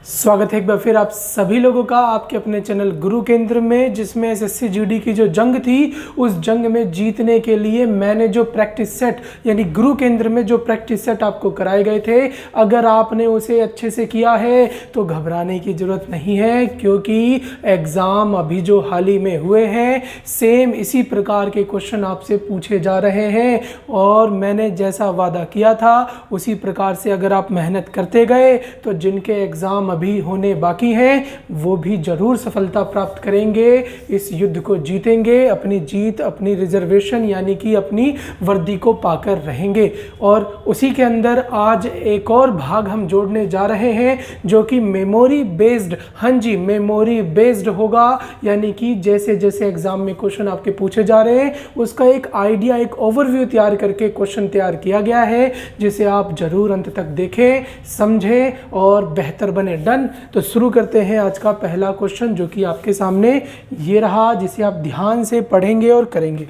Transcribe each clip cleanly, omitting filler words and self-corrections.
स्वागत है एक बार फिर आप सभी लोगों का आपके अपने चैनल गुरु केंद्र में, जिसमें एसएससी जीडी की जो जंग थी उस जंग में जीतने के लिए मैंने जो प्रैक्टिस सेट यानी गुरु केंद्र में जो प्रैक्टिस सेट आपको कराए गए थे, अगर आपने उसे अच्छे से किया है तो घबराने की ज़रूरत नहीं है, क्योंकि एग्ज़ाम अभी जो हाल ही में हुए हैं सेम इसी प्रकार के क्वेश्चन आपसे पूछे जा रहे हैं। और मैंने जैसा वादा किया था उसी प्रकार से अगर आप मेहनत करते गए तो जिनके एग्ज़ाम अभी होने बाकी हैं वो भी ज़रूर सफलता प्राप्त करेंगे, इस युद्ध को जीतेंगे, अपनी जीत अपनी रिजर्वेशन यानी कि अपनी वर्दी को पाकर रहेंगे। और उसी के अंदर आज एक और भाग हम जोड़ने जा रहे हैं जो कि मेमोरी बेस्ड, हाँ जी मेमोरी बेस्ड होगा, यानी कि जैसे जैसे एग्जाम में क्वेश्चन आपके पूछे जा रहे हैं उसका एक आइडिया, एक ओवरव्यू तैयार करके क्वेश्चन तैयार किया गया है, जिसे आप जरूर अंत तक देखें, समझें और बेहतर बने। डन। तो शुरू करते हैं आज का पहला क्वेश्चन जो कि आपके सामने ये रहा, जिसे आप ध्यान से पढ़ेंगे और करेंगे।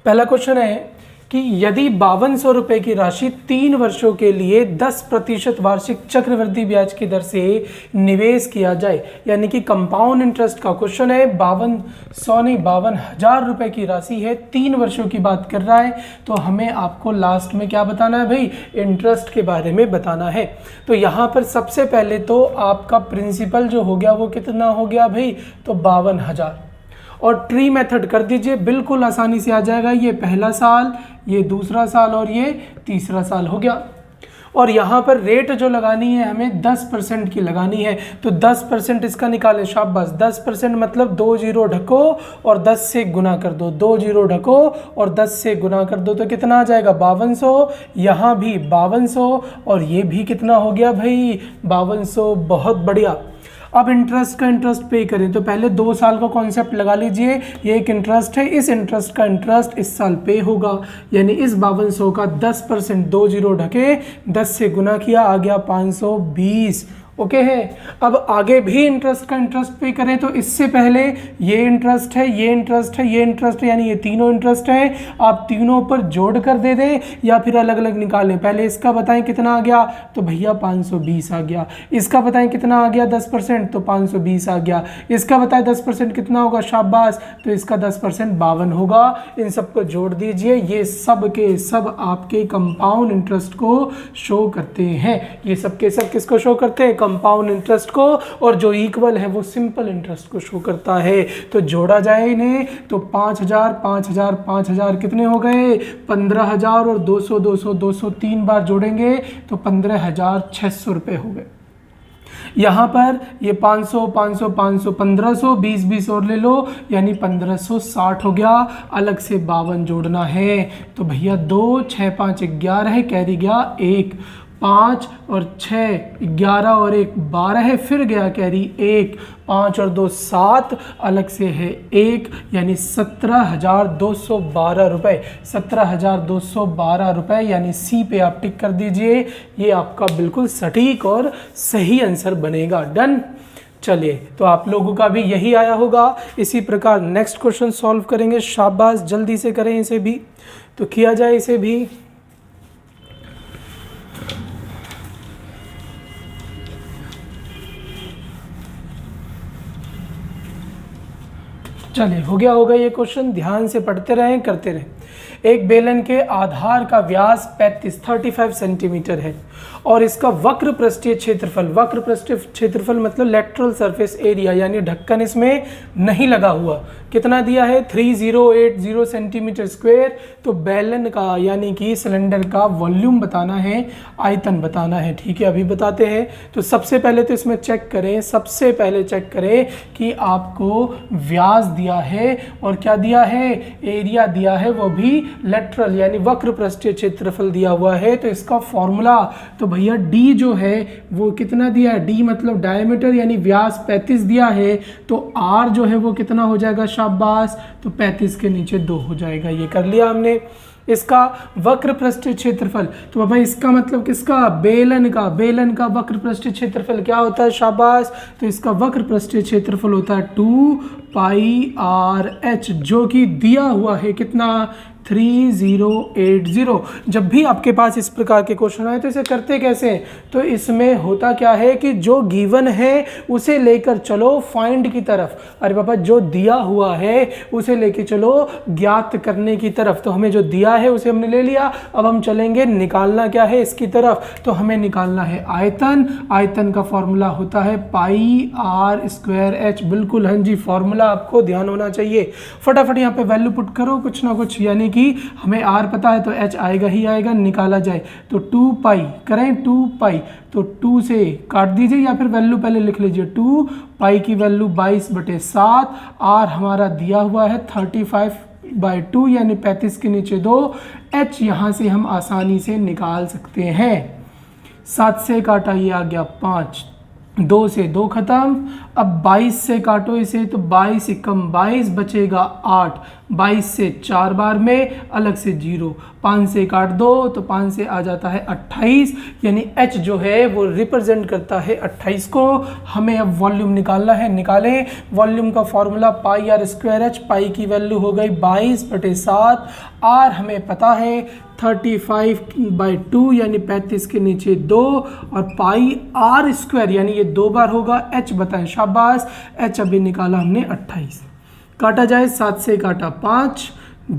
पहला क्वेश्चन है कि यदि 5200 रुपये की राशि 3 वर्षों के लिए 10% वार्षिक चक्रवृद्धि ब्याज की दर से निवेश किया जाए, यानी कि कंपाउंड इंटरेस्ट का क्वेश्चन है। 52,000 रुपये की राशि है, 3 वर्षों की बात कर रहा है, तो हमें आपको लास्ट में क्या बताना है भाई, इंटरेस्ट के बारे में बताना है। तो यहाँ पर सबसे पहले तो आपका प्रिंसिपल जो हो गया वो कितना हो गया भाई, तो 52,000, और ट्री मेथड कर दीजिए, बिल्कुल आसानी से आ जाएगा। ये पहला साल, ये दूसरा साल और ये तीसरा साल हो गया। और यहाँ पर रेट जो लगानी है हमें 10% की लगानी है, तो 10% इसका निकालें, शाबाश। 10% मतलब 2 जीरो ढको और 10 से गुना कर दो, 2 जीरो ढको और 10 से गुना कर दो, तो कितना आ जाएगा 5200। यहाँ भी 5200 और ये भी कितना हो गया भाई 5200। बहुत बढ़िया। अब इंटरेस्ट का इंटरेस्ट पे करें तो पहले 2 साल का कॉन्सेप्ट लगा लीजिए। ये एक इंटरेस्ट है, इस इंटरेस्ट का इंटरेस्ट इस साल पे होगा, यानी इस 5200 का 10%, 2 जीरो ढके 10 से गुना किया, आ गया 520। ओके है। अब आगे भी इंटरेस्ट का इंटरेस्ट पे करें तो इससे पहले ये इंटरेस्ट है, ये इंटरेस्ट है, ये इंटरेस्ट है, यानी ये तीनों इंटरेस्ट है। आप तीनों पर जोड़ कर दे दें या फिर अलग अलग निकालें। पहले इसका बताएं कितना आ गया, तो भैया 520 आ गया। इसका बताएं कितना आ गया 10%, तो 520 आ गया। इसका बताएं 10% कितना होगा, शाबाश, तो इसका 10% 52 होगा। इन सबको जोड़ दीजिए, ये सब के सब आपके कंपाउंड इंटरेस्ट को शो करते हैं। ये सब के सब किसको शो करते हैं, कंपाउंड इंटरेस्ट को, और जो इक्वल है वो सिंपल इंटरेस्ट को शो करता है। तो जोड़ा जाए इन्हें तो 5000 5000 5000 कितने हो गए 15,000, और 200 200 200 3 बार जोड़ेंगे तो 15,600 रुपये हो गए। यहाँ पर ये 500 500 500 1500, 20 20 और ले लो, यानी 1560 हो गया। अलग से 52 जोड़ना है, तो भैया 2 6 5 11 है, कैरी गया 1, 5 और 6 11 और 1 12 है, फिर गया कैरी 1, 5 और 2 7, अलग से है 1, यानी 17,212 रुपये। 17,212 रुपये, यानी सी पे आप टिक कर दीजिए। ये आपका बिल्कुल सटीक और सही आंसर बनेगा। डन। चलिए, तो आप लोगों का भी यही आया होगा। इसी प्रकार नेक्स्ट क्वेश्चन सॉल्व करेंगे। शाबाश, जल्दी से करें इसे भी, तो किया जाए इसे भी। चलिए, हो गया होगा ये क्वेश्चन। ध्यान से पढ़ते रहें, करते रहें। एक बेलन के आधार का व्यास 35 सेंटीमीटर है और इसका वक्र पृष्ठीय क्षेत्रफल मतलब लेटरल सरफेस एरिया, यानी ढक्कन इसमें नहीं लगा हुआ, कितना दिया है 3080 सेंटीमीटर स्क्वायर। तो बेलन का यानी कि सिलेंडर का वॉल्यूम बताना है, आयतन बताना है। ठीक है, अभी बताते हैं। तो सबसे पहले तो इसमें चेक करें, सबसे पहले चेक करें कि आपको व्यास दिया है और क्या दिया है, एरिया दिया है, वो भी लेटरल यानी वक्र पृष्ठीय क्षेत्रफल दिया हुआ है। तो इसका फॉर्मूला, तो भैया डी जो है वो कितना दिया है, डी मतलब डायमीटर यानी व्यास 35 दिया है, तो आर जो है वो कितना हो जाएगा, शाबाश, तो 35 के नीचे 2 हो जाएगा। ये कर लिया हमने। इसका वक्र पृष्ठीय क्षेत्रफल, तो बाबा इसका मतलब किसका, बेलन का वक्र पृष्ठीय क्षेत्रफल क्या होता है, शाबाश, तो इसका वक्र पृष्ठीय क्षेत्रफल होता है 2πRh, जो कि दिया हुआ है कितना 3080। जब भी आपके पास इस प्रकार के क्वेश्चन आए तो इसे करते कैसे हैं, तो इसमें होता क्या है कि जो गिवन है उसे लेकर चलो फाइंड की तरफ, अरे पापा जो दिया हुआ है उसे लेके चलो ज्ञात करने की तरफ। तो हमें जो दिया है उसे हमने ले लिया, अब हम चलेंगे निकालना क्या है इसकी तरफ, तो हमें निकालना है आयतन। आयतन का फॉर्मूला होता है पाई आर स्क्वायर एच। बिल्कुल हाँ जी, फॉर्मूला आपको ध्यान होना चाहिए। फटाफट यहाँ पे वैल्यू पुट करो कुछ ना कुछ, यानी कि हमें आर पता है तो एच आएगा ही आएगा, निकाला जाए तो 2 पाई करें, 2 पाई तो 2 से काट दीजिए या फिर वैल्यू पहले लिख लीजिए। 2 पाई की वैल्यू 22/7, आर हमारा दिया हुआ है 35/2 यानी 35 के नीचे 2। एच यहाँ से हम आसानी से निकाल सकते हैं। 7 से काटा ये आ गया 5, 2 से 2 खत्म। अब 22 से काटो इसे तो 22 एकम 22 बचेगा 8, 22 से 4 बार में अलग से 0, 5 से काट दो तो 5 से आ जाता है 28, यानी h जो है वो रिप्रेजेंट करता है 28 को। हमें अब वॉल्यूम निकालना है, निकालें। वॉल्यूम का formula pi r square h, pi की वैल्यू हो गई 22/7, आर हमें पता है 35/2 यानी 35 के नीचे 2, और पाई आर स्क्वायर यानी ये 2 बार होगा। एच बताएं, शाबाश, एच अभी निकाला हमने 28। काटा जाए, 7 से काटा 5,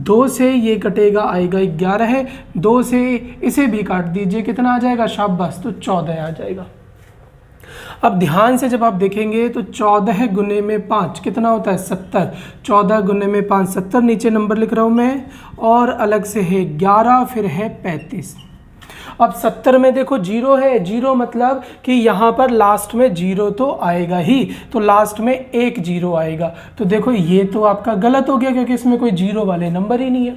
2 से ये कटेगा आएगा 11 है, 2 से इसे भी काट दीजिए, कितना आ जाएगा, शाबाश, तो 14 आ जाएगा। अब ध्यान से जब आप देखेंगे तो 14 गुने में 5 कितना होता है, 70। 14 गुने में 5 70, नीचे नंबर लिख रहा हूँ मैं, और अलग से है 11, फिर है 35। अब 70 में देखो 0 है, 0 मतलब कि यहाँ पर लास्ट में 0 तो आएगा ही, तो लास्ट में एक 0 आएगा। तो देखो ये तो आपका गलत हो गया क्योंकि इसमें कोई 0 वाले नंबर ही नहीं है।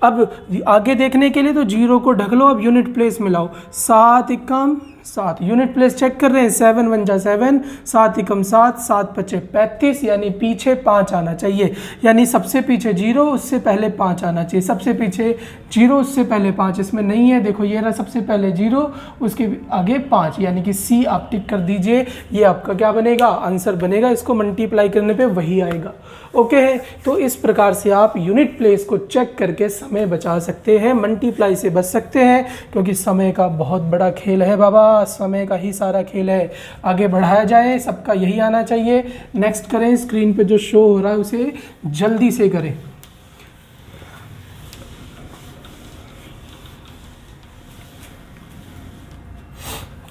अब आगे देखने के लिए तो 0 को ढक लो, अब यूनिट प्लेस मिलाओ। 7 एकम 7, यूनिट प्लेस चेक कर रहे हैं, 7 1 जा 7, 7 एकम 7, 7 5 35, यानी पीछे 5 आना चाहिए, यानी सबसे पीछे 0 उससे पहले 5 आना चाहिए। सबसे पीछे 0 उससे पहले 5 इसमें नहीं है, देखो ये रहा सबसे पहले 0 उसके आगे 5, यानी कि सी आप टिक कर दीजिए। ये आपका क्या बनेगा, आंसर बनेगा, इसको मल्टीप्लाई करने पे वही आएगा। ओके है, तो इस प्रकार से आप यूनिट प्लेस को चेक करके समय बचा सकते हैं, मल्टीप्लाई से बच सकते हैं, क्योंकि समय का बहुत बड़ा खेल है बाबा, समय का ही सारा खेल है। आगे बढ़ाया जाए, सबका यही आना चाहिए। नेक्स्ट करें, स्क्रीन पे जो शो हो रहा है उसे जल्दी से करें।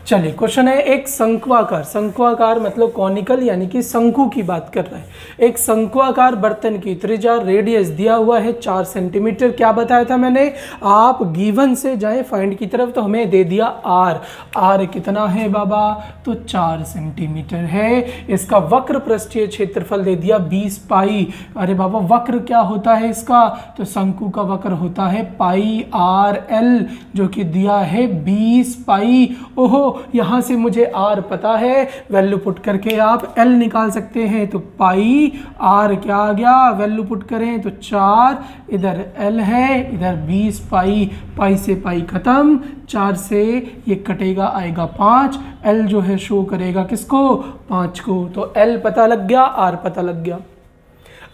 चलिए, क्वेश्चन है एक शंक्वाकार, शंक्वाकार मतलब कॉनिकल यानी कि शंकु की बात कर रहा है। एक शंक्वाकार बर्तन की त्रिज्या रेडियस दिया हुआ है 4 सेंटीमीटर। क्या बताया था मैंने, आप गिवन से जाएं फाइंड की तरफ, तो हमें दे दिया आर। आर कितना है बाबा, तो 4 सेंटीमीटर है। इसका वक्र पृष्ठीय क्षेत्रफल दे दिया 20 पाई। अरे बाबा वक्र क्या होता है इसका, तो शंकु का वक्र होता है पाई आर एल, जो कि दिया है 20 पाई। ओहो, यहाँ से मुझे आर पता है, वैल्यू पुट करके आप एल निकाल सकते हैं। तो पाई आर क्या आ गया, वैल्यू पुट करें तो 4, इधर एल है, इधर 20 पाई, पाई से पाई खत्म, 4 से ये कटेगा आएगा 5, एल जो है शो करेगा किसको, 5 को। तो एल पता लग गया, आर पता लग गया।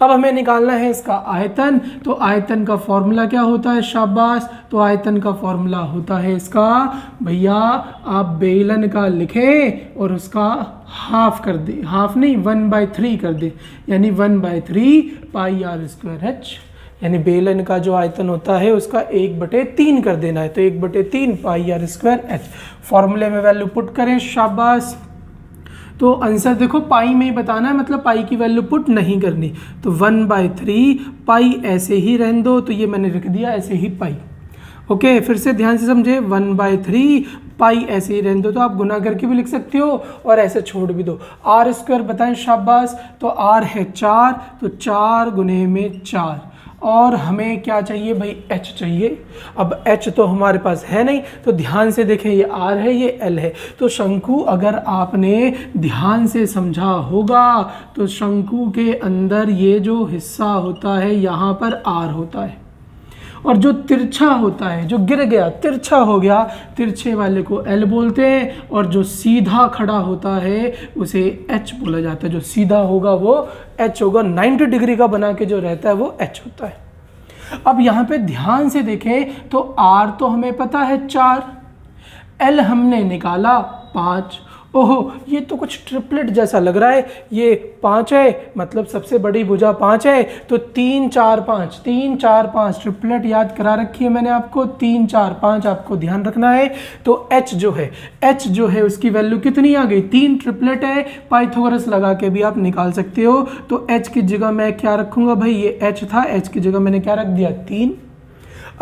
अब हमें निकालना है इसका आयतन। तो आयतन का फॉर्मूला क्या होता है, शाबाश, तो आयतन का फॉर्मूला होता है इसका, भैया आप बेलन का लिखें और उसका हाफ कर दे, हाफ नहीं 1/3 कर दे, यानी 1/3 पाई आर स्क्वायर एच, यानी बेलन का जो आयतन होता है उसका 1/3 कर देना है। तो 1/3 पाई आर स्क्वायर एच, फॉर्मूले में वैल्यू पुट करें, शाबाश। तो आंसर देखो पाई में ही बताना है, मतलब पाई की वैल्यू पुट नहीं करनी। तो 1/3 पाई ऐसे ही रहने दो, तो ये मैंने लिख दिया ऐसे ही पाई। ओके, फिर से ध्यान से समझे, 1/3 पाई ऐसे ही रहने दो, तो आप गुना करके भी लिख सकते हो और ऐसे छोड़ भी दो। आर स्क्वायर बताएं, शाबाश, तो आर है 4, तो 4 गुने में 4, और हमें क्या चाहिए भाई, h चाहिए। अब h तो हमारे पास है नहीं, तो ध्यान से देखें, ये r है, ये l है। तो शंकु अगर आपने ध्यान से समझा होगा तो शंकु के अंदर ये जो हिस्सा होता है यहाँ पर r होता है, और जो तिरछा होता है, जो गिर गया तिरछा हो गया, तिरछे वाले को L बोलते हैं, और जो सीधा खड़ा होता है उसे H बोला जाता है। जो सीधा होगा वो H होगा, 90 डिग्री का बना के जो रहता है वो H होता है। अब यहाँ पे ध्यान से देखें तो R तो हमें पता है 4, L हमने निकाला 5। ओहो, ये तो कुछ ट्रिपलेट जैसा लग रहा है, ये 5 है मतलब सबसे बड़ी भुजा 5 है, तो 3 4 5, 3 4 5 ट्रिपलेट याद करा रखी है मैंने आपको, 3 4 5 आपको ध्यान रखना है। तो H जो है उसकी वैल्यू कितनी आ गई, 3 ट्रिपलेट है, पाइथागोरस लगा के भी आप निकाल सकते हो। तो H की जगह मैं क्या रखूँगा भाई, ये H था, H की जगह मैंने क्या रख दिया 3।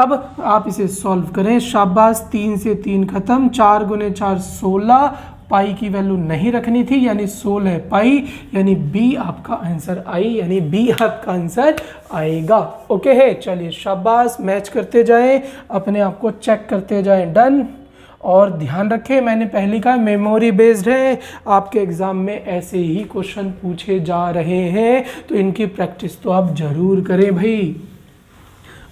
अब आप इसे सॉल्व करें, शाबाश, 3 से 3 खत्म, 4 गुने 4 16, पाई की वैल्यू नहीं रखनी थी यानी 16 पाई, यानी बी आपका आंसर आई, यानी बी आपका आंसर आएगा। ओके है, चलिए शाबाश, मैच करते जाएं, अपने आप को चेक करते जाएं, डन। और ध्यान रखें, मैंने पहले कहा मेमोरी बेस्ड है, आपके एग्जाम में ऐसे ही क्वेश्चन पूछे जा रहे हैं, तो इनकी प्रैक्टिस तो आप जरूर करें भाई।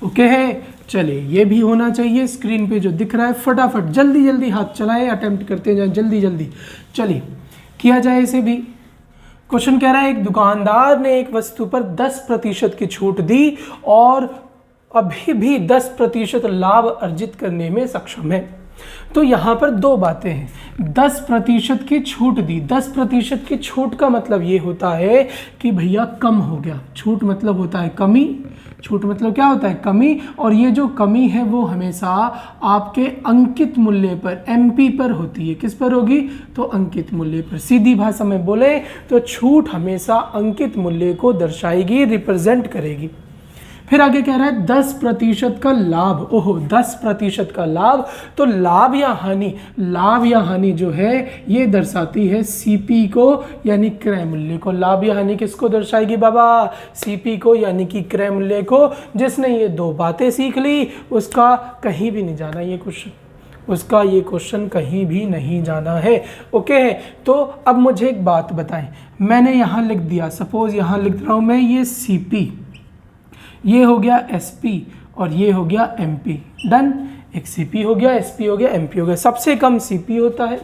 ओके है, चलिए ये भी होना चाहिए। स्क्रीन पे जो दिख रहा है फटाफट जल्दी जल्दी हाथ चलाएं, अटेम्प्ट करते जाएं जल्दी जल्दी। चलिए किया जाए इसे भी। क्वेश्चन कह रहा है एक दुकानदार ने एक वस्तु पर 10% की छूट दी और अभी भी 10% लाभ अर्जित करने में सक्षम है। तो यहाँ पर दो बातें हैं, 10% की छूट दी। 10% की छूट का मतलब ये होता है कि भैया कम हो गया, छूट मतलब होता है कमी, छूट मतलब क्या होता है कमी, और ये जो कमी है वो हमेशा आपके अंकित मूल्य पर, एमपी पर होती है। किस पर होगी, तो अंकित मूल्य पर। सीधी भाषा में बोले तो छूट हमेशा अंकित मूल्य को दर्शाएगी, रिप्रेजेंट करेगी। फिर आगे कह रहा है 10% का लाभ। ओहो, 10% का लाभ, तो लाभ या हानि, लाभ या हानि जो है ये दर्शाती है सीपी को, यानी क्रय मूल्य को। लाभ या हानि किसको दर्शाएगी बाबा, सीपी को, यानी कि क्रय मूल्य को। जिसने ये दो बातें सीख ली उसका कहीं भी नहीं जाना ये क्वेश्चन, उसका ये क्वेश्चन कहीं भी नहीं जाना है। ओके है, तो अब मुझे एक बात बताएं, मैंने यहाँ लिख दिया, सपोज यहाँ लिख रहा हूँ मैं, ये सीपी, ये हो गया एसपी और ये हो गया एमपी। डन, एक सीपी हो गया, एसपी हो गया, एमपी हो गया। सबसे कम सीपी होता है,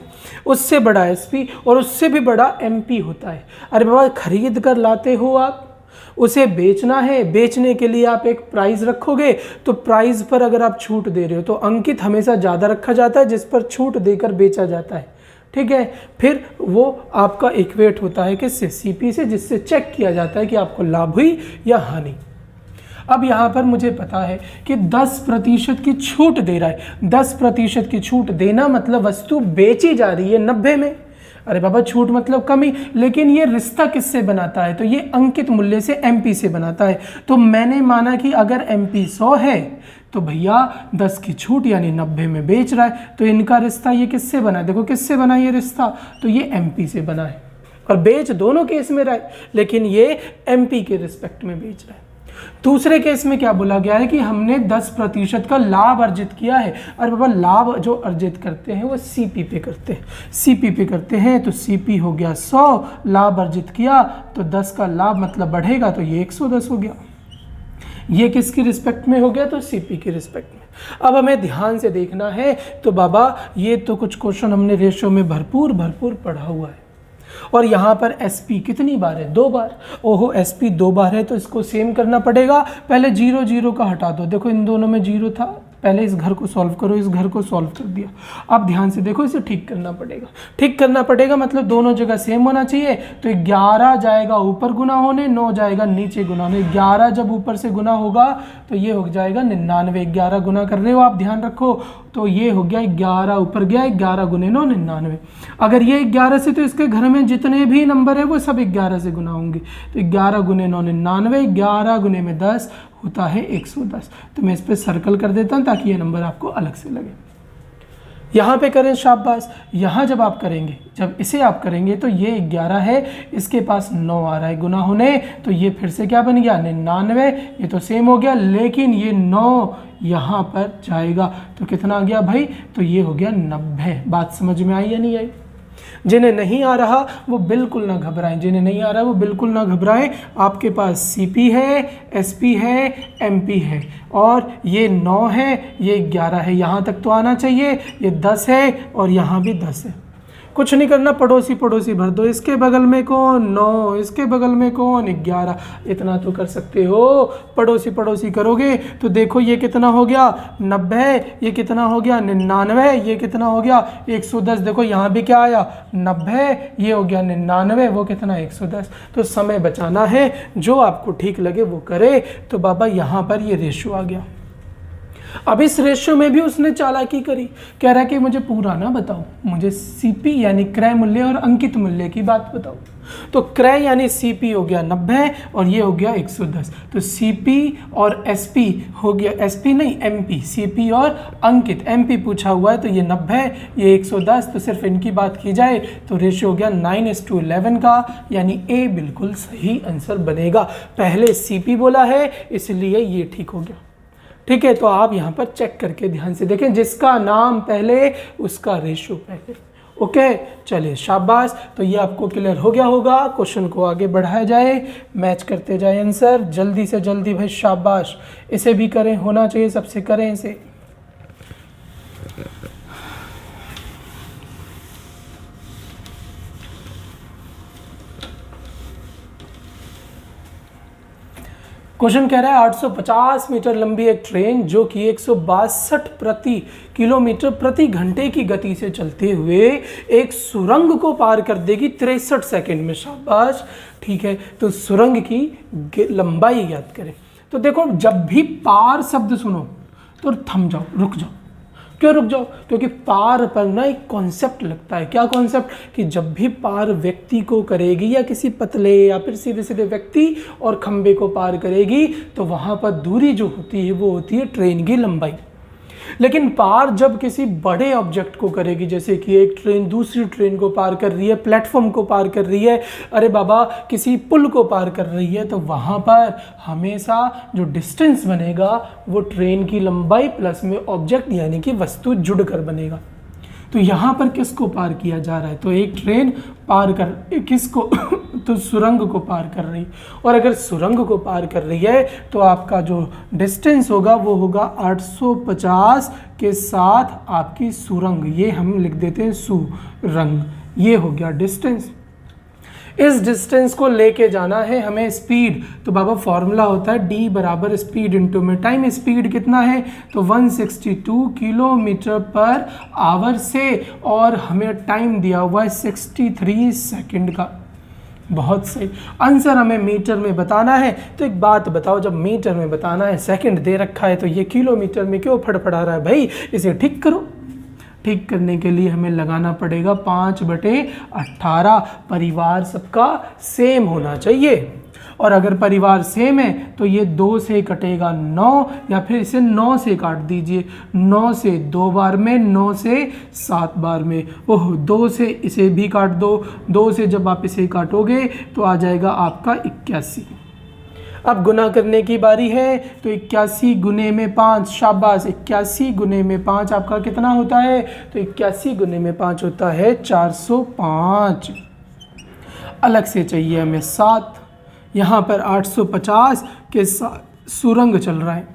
उससे बड़ा एसपी और उससे भी बड़ा एमपी होता है। अरे बाबा, खरीद कर लाते हो आप, उसे बेचना है, बेचने के लिए आप एक प्राइस रखोगे, तो प्राइस पर अगर आप छूट दे रहे हो तो अंकित हमेशा ज़्यादा रखा जाता है जिस पर छूट देकर बेचा जाता है। ठीक है, फिर वो आपका इक्वेट होता है किससे, सीपी से, जिससे चेक किया जाता है कि आपको लाभ हुई या हानि। अब यहाँ पर मुझे पता है कि 10% की छूट दे रहा है। 10% की छूट देना मतलब वस्तु बेची जा रही है 90 में। अरे बाबा, छूट मतलब कमी, लेकिन ये रिश्ता किससे बनाता है, तो ये अंकित मूल्य से, एमपी से बनाता है। तो मैंने माना कि अगर एमपी 100 है तो भैया 10 की छूट यानी 90 में बेच रहा है, तो इनका रिश्ता ये किससे बना है, देखो किससे बना ये रिश्ता, तो ये एमपी से बना है। और बेच दोनों केस में रहा है, लेकिन ये एमपी के रिस्पेक्ट में बेच रहा है। दूसरे केस में क्या बोला गया है कि हमने 10% का लाभ अर्जित किया है। अरे बाबा, लाभ जो अर्जित करते हैं वो सीपी पे करते हैं, सीपी पे करते हैं, तो सीपी हो गया 100, लाभ अर्जित किया तो 10 का लाभ मतलब बढ़ेगा, तो ये 110 हो गया। ये किसकी रिस्पेक्ट में हो गया, तो सीपी की रिस्पेक्ट में। अब हमें ध्यान से देखना है, तो बाबा ये तो कुछ क्वेश्चन हमने रेशियो में भरपूर पढ़ा हुआ है। और यहाँ पर SP कितनी बार है, 2 बार। ओहो, SP 2 बार है तो इसको सेम करना पड़ेगा। पहले 0 0 का हटा दो, देखो इन दोनों में 0 था, पहले इस घर को सॉल्व करो, इस घर को सॉल्व कर दिया। अब ध्यान से देखो, इसे ठीक करना पड़ेगा, ठीक करना पड़ेगा मतलब दोनों जगह सेम होना चाहिए। तो 11 जाएगा ऊपर गुना होने, 9 जाएगा नीचे गुना होने। 11 जब ऊपर से गुना होगा तो ये हो जाएगा 99। 11 गुना कर रहे हो आप, ध्यान रखो, तो ये हो गया 11 ऊपर गया, 11 गुने 9 99। अगर ये 11 से, तो इसके घर में जितने भी नंबर है वो सब 11 से गुना होंगे, तो 11 गुने 9 99, 11 गुने में 10 होता है 110। तो मैं इस पर सर्कल कर देता हूँ ताकि ये नंबर आपको अलग से लगे। यहाँ पे करें, शाबाश। यहाँ जब आप करेंगे, जब इसे आप करेंगे तो ये 11 है, इसके पास 9 आ रहा है गुना होने, तो ये फिर से क्या बन गया 99। ये तो सेम हो गया, लेकिन ये 9 यहाँ पर जाएगा तो कितना आ गया भाई, तो ये हो गया 90। बात समझ में आई या नहीं आई? जिन्हें नहीं आ रहा वो बिल्कुल ना घबराएं, जिन्हें नहीं आ रहा वो बिल्कुल ना घबराएं। आपके पास सीपी है, एसपी है, एमपी है, और ये 9 है, ये 11 है, यहाँ तक तो आना चाहिए। ये 10 है और यहाँ भी 10 है। कुछ नहीं करना, पड़ोसी पड़ोसी भर दो, इसके बगल में कौन 9, इसके बगल में कौन 11, इतना तो कर सकते हो। पड़ोसी पड़ोसी करोगे तो देखो ये कितना हो गया 90, ये कितना हो गया 99, ये कितना हो गया 110। देखो यहाँ भी क्या आया 90, ये हो गया 99, वो कितना 110। तो समय बचाना है, जो आपको ठीक लगे वो करे। तो बाबा यहाँ पर ये रेशियो आ गया। अब इस रेशियो में भी उसने चालाकी करी, कह रहा है कि मुझे पूरा ना बताओ, मुझे सीपी यानी क्रय मूल्य और अंकित मूल्य की बात बताओ। तो क्रय यानी सीपी हो गया 90 और ये हो गया 110। तो सीपी और एसपी हो गया, एसपी नहीं एमपी, सीपी और अंकित, एमपी पूछा हुआ है तो ये 90, ये 110, तो सिर्फ इनकी बात की जाए तो रेशियो हो गया 9:11 का, यानी ए बिल्कुल सही आंसर बनेगा। पहले सीपी बोला है इसलिए ये ठीक हो गया। ठीक है, तो आप यहाँ पर चेक करके ध्यान से देखें, जिसका नाम पहले उसका रेशियो पहले। ओके, चलिए शाबाश। तो ये आपको क्लियर हो गया होगा। क्वेश्चन को आगे बढ़ाया जाए, मैच करते जाए आंसर जल्दी से जल्दी भाई, शाबाश। इसे भी करें, होना चाहिए सबसे, करें इसे। क्वेश्चन कह रहा है 850 मीटर लंबी एक ट्रेन जो कि 162 प्रति किलोमीटर प्रति घंटे की गति से चलते हुए एक सुरंग को पार कर देगी 63 सेकंड में। शाबाश, ठीक है। तो सुरंग की लंबाई ज्ञात करें। तो देखो, जब भी पार शब्द सुनो तो थम जाओ, रुक जाओ। क्यों रुक जाओ? क्योंकि पार पर ना एक कॉन्सेप्ट लगता है। क्या कॉन्सेप्ट? कि जब भी पार व्यक्ति को करेगी या किसी पतले या फिर सीधे सीधे व्यक्ति और खंबे को पार करेगी तो वहाँ पर दूरी जो होती है वो होती है ट्रेन की लंबाई। लेकिन पार जब किसी बड़े ऑब्जेक्ट को करेगी, जैसे कि एक ट्रेन दूसरी ट्रेन को पार कर रही है, प्लेटफॉर्म को पार कर रही है, अरे बाबा किसी पुल को पार कर रही है, तो वहाँ पर हमेशा जो डिस्टेंस बनेगा वो ट्रेन की लंबाई प्लस में ऑब्जेक्ट यानी कि वस्तु जुड़कर बनेगा। तो यहाँ पर किसको पार किया जा रहा है? तो एक ट्रेन पार कर किसको तो सुरंग को पार कर रही। और अगर सुरंग को पार कर रही है तो आपका जो डिस्टेंस होगा वो होगा 850 के साथ आपकी सुरंग, ये हम लिख देते हैं सुरंग, ये हो गया डिस्टेंस। इस डिस्टेंस को लेके जाना है हमें स्पीड। तो बाबा फॉर्मूला होता है d बराबर स्पीड इंटू में टाइम। स्पीड कितना है? तो 162 किलोमीटर पर आवर से, और हमें टाइम दिया हुआ है 63 सेकंड का। बहुत सही। आंसर हमें मीटर में बताना है। तो एक बात बताओ, जब मीटर में बताना है, सेकंड दे रखा है, तो ये किलोमीटर में क्यों फड़फड़ा रहा है भाई? इसे ठीक करो। ठीक करने के लिए हमें लगाना पड़ेगा 5/18। परिवार सबका सेम होना चाहिए, और अगर परिवार सेम है तो ये 2 से कटेगा 9, या फिर इसे 9 से काट दीजिए। 9 से 2 बार में, 9 से 7 बार में। ओह, 2 से इसे भी काट दो। 2 से जब आप इसे काटोगे तो आ जाएगा आपका 81। अब गुना करने की बारी है। तो 81 गुने में 5, शाबाश। 81 गुने में 5 आपका कितना होता है? तो 81 गुने में 5 होता है 405। अलग से चाहिए हमें 7। यहाँ पर 850 के साथ सुरंग चल रहा है।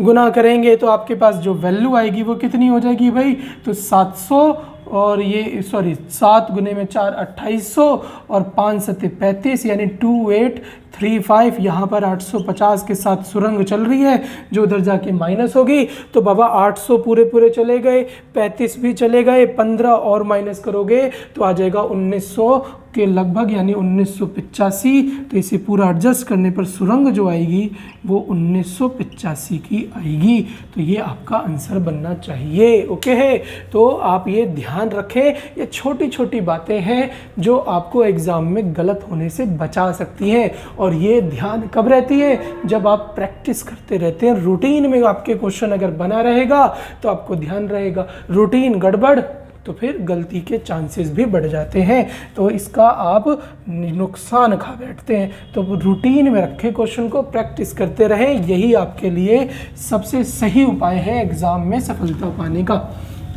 गुना करेंगे तो आपके पास जो वैल्यू आएगी वो कितनी हो जाएगी भाई? तो 700, और ये 7 गुने में 4 2800, और 5 7 35, यानी 2835। यहाँ पर 850 के साथ सुरंग चल रही है जो उधर जाके माइनस होगी। तो बाबा 800 पूरे पूरे चले गए, 35 भी चले गए, 15 और माइनस करोगे तो आ जाएगा 1900 के लगभग, यानी 1985। तो इसे पूरा एडजस्ट करने पर सुरंग जो आएगी वो 1985 की आएगी। तो ये आपका आंसर बनना चाहिए। ओके है, तो आप ये ध्यान रखें, ये छोटी छोटी बातें हैं जो आपको एग्ज़ाम में गलत होने से बचा सकती हैं। और ये ध्यान कब रहती है? जब आप प्रैक्टिस करते रहते हैं। रूटीन में आपके क्वेश्चन अगर बना रहेगा तो आपको ध्यान रहेगा। रूटीन गड़बड़ तो फिर गलती के चांसेस भी बढ़ जाते हैं, तो इसका आप नुकसान खा बैठते हैं। तो रूटीन में रखें क्वेश्चन को, प्रैक्टिस करते रहें, यही आपके लिए सबसे सही उपाय है एग्ज़ाम में सफलता पाने का।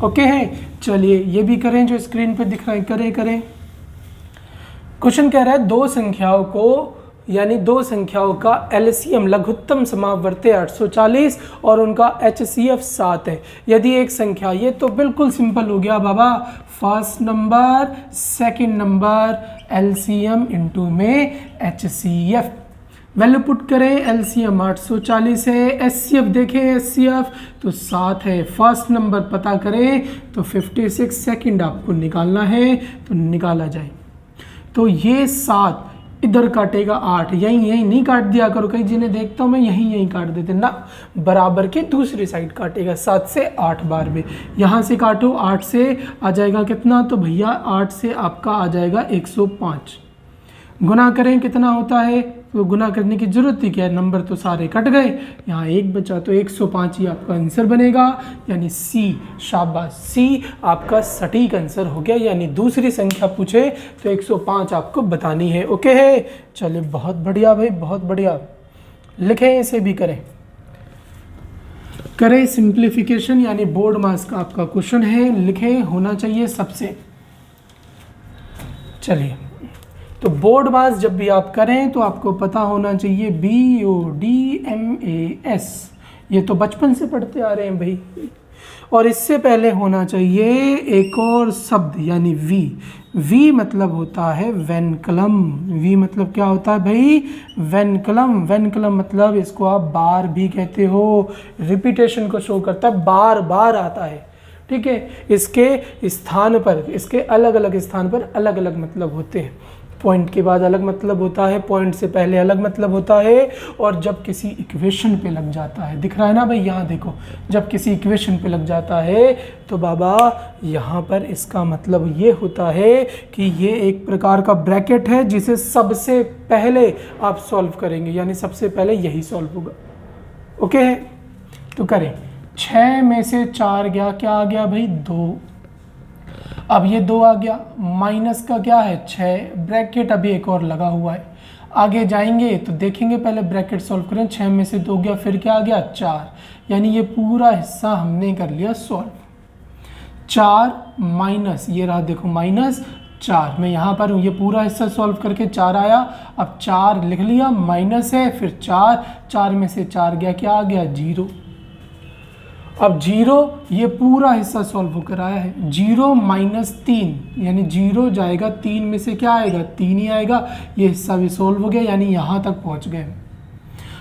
ओके है, चलिए ये भी करें जो स्क्रीन पे दिख रहा है, करें। क्वेश्चन कह रहा है 2 संख्याओं को यानी दो संख्याओं का एलसीएम लघुत्तम समावर्ती 840 और उनका एचसीएफ 7 है। यदि एक संख्या, ये तो बिल्कुल सिंपल हो गया बाबा, first number second number LCM into में एचसीएफ। वैल्यू पुट करें, एलसीएम 840 है, एचसीएफ देखें, एचसीएफ तो 7 है। फर्स्ट नंबर पता करें तो 56, सेकंड आपको निकालना है तो निकाला जाए। तो ये 7 इधर काटेगा 8, यहीं नहीं काट दिया करो, कई जिन्हें देखता हूँ मैं यहीं काट देते ना, बराबर की दूसरी साइड काटेगा 7 से 8 बार में। यहाँ से काटो, 8 से आ जाएगा कितना, तो भैया 8 से आपका आ जाएगा 105। गुना करें कितना होता है, तो गुना करने की जरूरत ही क्या है, नंबर तो सारे कट गए, यहाँ एक बचा तो 105 ही आपका आंसर बनेगा, यानी सी। शाबाश, सी आपका सटीक आंसर हो गया, यानी दूसरी संख्या पूछे तो 105 आपको बतानी है। ओके है, चलिए बहुत बढ़िया भाई, बहुत बढ़िया। लिखें, इसे भी करें सिंप्लीफिकेशन, यानी बोर्ड मास का आपका क्वेश्चन है, लिखें, होना चाहिए सबसे। चलिए, तो बोर्ड मास जब भी आप करें तो आपको पता होना चाहिए BODMAS, ये तो बचपन से पढ़ते आ रहे हैं भाई। और इससे पहले होना चाहिए एक और शब्द, यानी V मतलब होता है वेनकलम। V मतलब क्या होता है भाई, वेनकलम। वेनकलम मतलब इसको आप बार भी कहते हो, रिपीटेशन को शो करता है, बार बार आता है। ठीक है, इसके स्थान पर, इसके अलग अलग स्थान पर अलग अलग मतलब होते हैं। पॉइंट के बाद अलग मतलब होता है, पॉइंट से पहले अलग मतलब होता है, और जब किसी इक्वेशन पे लग जाता है, दिख रहा है ना भाई, यहाँ देखो, जब किसी इक्वेशन पे लग जाता है तो बाबा यहाँ पर इसका मतलब ये होता है कि ये एक प्रकार का ब्रैकेट है जिसे सबसे पहले आप सॉल्व करेंगे, यानी सबसे पहले यही सॉल्व होगा। ओके है, तो करें। 6 में से 4 गया, क्या आ गया भाई, 2। अब ये 2 आ गया, माइनस का क्या है 6, ब्रैकेट अभी एक और लगा हुआ है। आगे जाएंगे तो देखेंगे, पहले ब्रैकेट सॉल्व करें। 6 में से 2 गया, फिर क्या आ गया 4, यानी ये पूरा हिस्सा हमने कर लिया सॉल्व। 4 माइनस, ये रहा देखो माइनस 4, मैं यहाँ पर हूँ, ये पूरा हिस्सा सॉल्व करके 4 आया। अब 4 लिख लिया, माइनस है, फिर 4 में से 4 गया, क्या आ गया 0। अब 0, ये पूरा हिस्सा सॉल्व होकर आया है। 0 माइनस 3, यानी 0 जाएगा, 3 में से क्या आएगा, 3 ही आएगा। ये हिस्सा भी सॉल्व हो गया, यानी यहाँ तक पहुँच गए।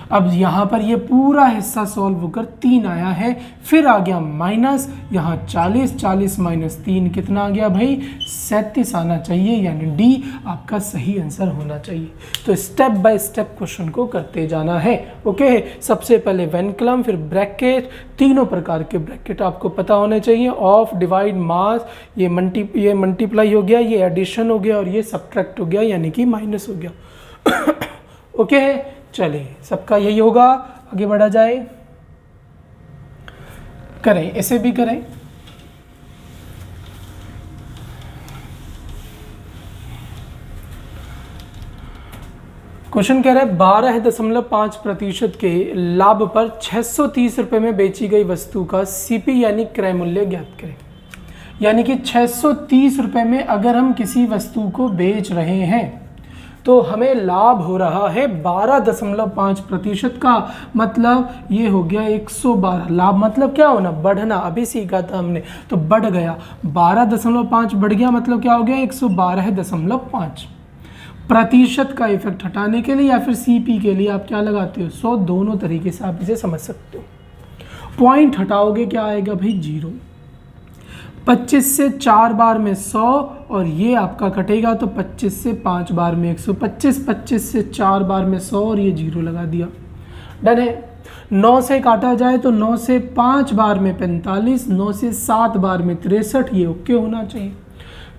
अब यहाँ पर ये पूरा हिस्सा सॉल्व होकर 3 आया है, फिर आ गया माइनस, यहाँ 40 माइनस 3 कितना आ गया भाई, 37 आना चाहिए, यानी डी आपका सही आंसर होना चाहिए। तो स्टेप बाय स्टेप क्वेश्चन को करते जाना है। ओके, सबसे पहले वेनकलम, फिर ब्रैकेट, तीनों प्रकार के ब्रैकेट आपको पता होने चाहिए। ऑफ, डिवाइड, मास, ये मल्टीप्लाई हो गया, ये एडिशन हो गया, और ये सब्ट्रैक्ट हो गया, यानी कि माइनस हो गया। ओके, चलिए सबका यही होगा, आगे बढ़ा जाए। करें, ऐसे भी करें। क्वेश्चन कह रहा है 12.5% के लाभ पर 630 रुपए में बेची गई वस्तु का सीपी यानी क्रय मूल्य ज्ञात करें। यानी कि 630 रुपए में अगर हम किसी वस्तु को बेच रहे हैं तो हमें लाभ हो रहा है 12.5% का, मतलब ये हो गया 112। लाभ मतलब क्या होना, बढ़ना, अभी सीखा था हमने, तो बढ़ गया 12.5 बढ़ गया, मतलब क्या हो गया 112.5। प्रतिशत का इफेक्ट हटाने के लिए या फिर सीपी के लिए आप क्या लगाते हो, 100, दोनों तरीके से आप इसे समझ सकते हो। पॉइंट हटाओगे क्या आएगा भाई 0। 25 से 4 बार में 100, और ये आपका कटेगा तो 25 से 5 बार में 125, 25 से 4 बार में 100, और ये 0 लगा दिया। डन है। 9 से काटा जाए तो 9 से 5 बार में 45, 9 से 7 बार में 63, ये ओके होना चाहिए।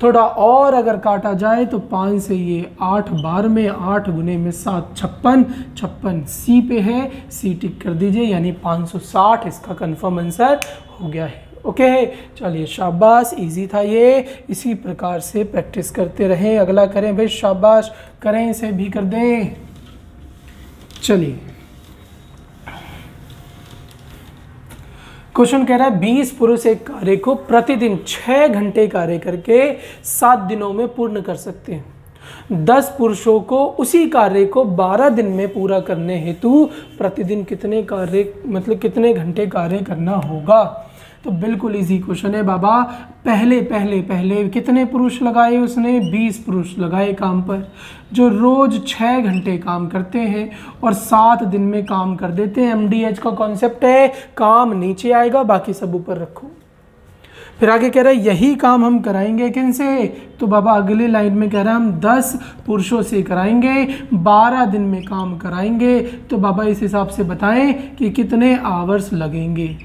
थोड़ा और अगर काटा जाए तो 5 से ये 8 बार में 8 गुने में 7, 56 सी पे है, सी टिक कर दीजिए, यानी 560 इसका कंफर्म आंसर हो गया है। ओके, चलिए शाबाश, इजी था ये, इसी प्रकार से प्रैक्टिस करते रहें। अगला करें भाई, शाबाश, करें, इसे भी कर दें। चलिए, क्वेश्चन कह रहा है 20 पुरुष एक कार्य को प्रतिदिन 6 घंटे कार्य करके 7 दिनों में पूर्ण कर सकते हैं। 10 पुरुषों को उसी कार्य को 12 दिन में पूरा करने हेतु प्रतिदिन कितने कार्य मतलब कितने घंटे कार्य करना होगा। तो बिल्कुल इजी क्वेश्चन है बाबा। पहले पहले पहले कितने पुरुष लगाए उसने, 20 पुरुष लगाए काम पर, जो रोज 6 घंटे काम करते हैं और 7 दिन में काम कर देते हैं। MDH का कॉन्सेप्ट है काम नीचे आएगा बाकी सब ऊपर रखो। फिर आगे कह रहा है यही काम हम कराएंगे किनसे, तो बाबा अगले लाइन में कह रहा है हम 10 पुरुषों से कराएंगे, 12 दिन में काम कराएंगे। तो बाबा इस हिसाब से बताएं कि कितने आवर्स लगेंगे।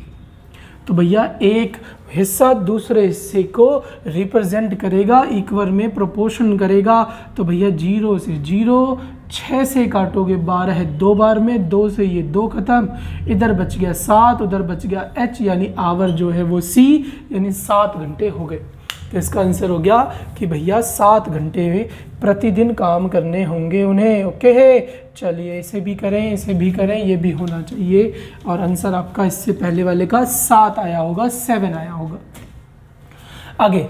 तो भैया एक हिस्सा दूसरे हिस्से को रिप्रेजेंट करेगा, इक्वल में प्रोपोर्शन करेगा। तो भैया 0 से 0, 6 से काटोगे 12 है 2 बार में, 2 से ये 2 खत्म, इधर बच गया 7, उधर बच गया H यानी आवर जो है वो C यानी 7 घंटे हो गए। तो इसका आंसर हो गया कि भैया 7 घंटे प्रतिदिन काम करने होंगे उन्हें। ओके है, चलिए इसे भी करें, इसे भी करें, ये भी होना चाहिए। और आंसर आपका इससे पहले वाले का 7 आया होगा, 7 आया होगा। आगे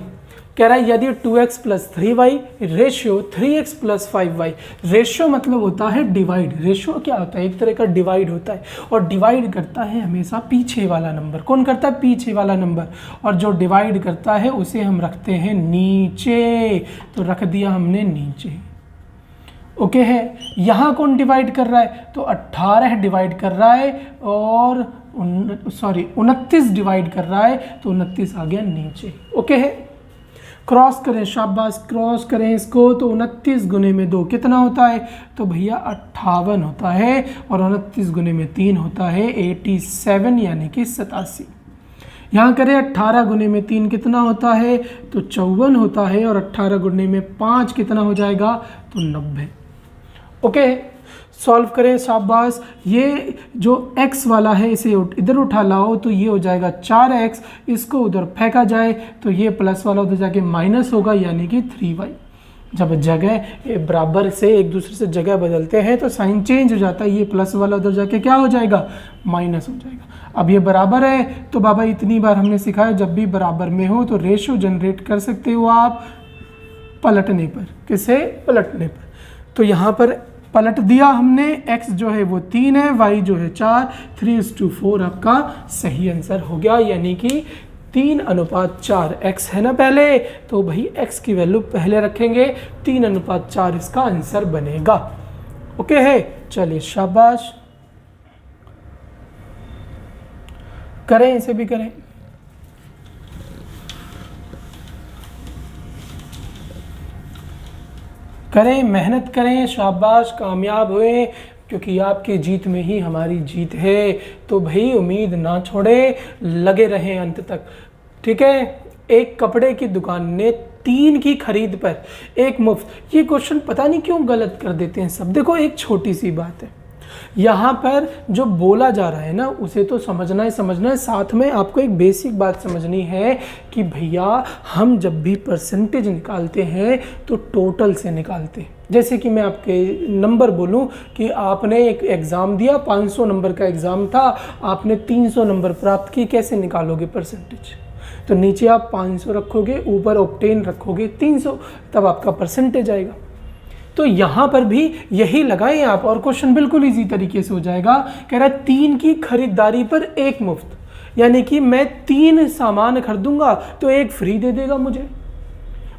कह रहा है यदि 2x + 3y ratio 3x + 5y, ratio मतलब होता है डिवाइड। रेशियो क्या होता है, एक तरह का डिवाइड होता है, और डिवाइड करता है हमेशा पीछे वाला नंबर। कौन करता है, पीछे वाला नंबर। और जो डिवाइड करता है उसे हम रखते हैं नीचे, तो रख दिया हमने नीचे। ओके है, यहाँ कौन डिवाइड कर रहा है, तो 18 डिवाइड कर रहा है और 29 डिवाइड कर रहा है, तो 29 आ गया नीचे। ओके है, क्रॉस करें, शाबाश क्रॉस करें इसको, तो 29 गुने में 2 कितना होता है, तो भैया 58 होता है, और 29 गुने में 3 होता है 87 यानी कि 87। यहाँ करें 18 गुने में 3 कितना होता है, तो 54 होता है, और 18 गुने में 5 कितना हो जाएगा, तो 90। ओके, सॉल्व करें, शाबाश। ये जो x वाला है इसे इधर उठा लाओ, तो ये हो जाएगा 4x, इसको उधर फेंका जाए तो ये प्लस वाला उधर जाके माइनस होगा यानी कि 3y। जब जगह बराबर से एक दूसरे से जगह बदलते हैं तो साइन चेंज हो जाता है, ये प्लस वाला उधर जाके क्या हो जाएगा, माइनस हो जाएगा। अब ये बराबर है, तो बाबा इतनी बार हमने सिखाया जब भी बराबर में हो तो रेशियो जनरेट कर सकते हो आप पलटने पर। किसे, पलटने पर। तो यहाँ पर पलट दिया हमने, x जो है वो 3 है, y जो है 4, 3:4 आपका सही आंसर हो गया, यानी कि 3:4। x है ना पहले, तो भाई x की वैल्यू पहले रखेंगे, 3:4 इसका आंसर बनेगा। ओके है, चलिए शाबाश, करें इसे भी करें। करें, मेहनत करें, शाबाश, कामयाब हुए, क्योंकि आपकी जीत में ही हमारी जीत है। तो भाई उम्मीद ना छोड़े, लगे रहें अंत तक, ठीक है। एक कपड़े की दुकान ने 3 की खरीद पर 1 मुफ्त। ये क्वेश्चन पता नहीं क्यों गलत कर देते हैं सब। देखो एक छोटी सी बात है, यहाँ पर जो बोला जा रहा है ना उसे तो समझना है, साथ में आपको एक बेसिक बात समझनी है कि भैया हम जब भी परसेंटेज निकालते हैं तो टोटल से निकालते हैं। जैसे कि मैं आपके नंबर बोलूं कि आपने एक एग्ज़ाम दिया, 500 नंबर का एग्ज़ाम था, आपने 300 नंबर प्राप्त किए, कैसे निकालोगे परसेंटेज, तो नीचे आप 500 रखोगे, ऊपर ऑक्टेन रखोगे 300, तब आपका परसेंटेज आएगा। तो यहाँ पर भी यही लगाएं आप, और क्वेश्चन बिल्कुल इजी तरीके से हो जाएगा। कह रहा है 3 की खरीदारी पर 1 मुफ्त, यानी कि मैं 3 सामान खरीदूंगा तो 1 फ्री दे देगा मुझे।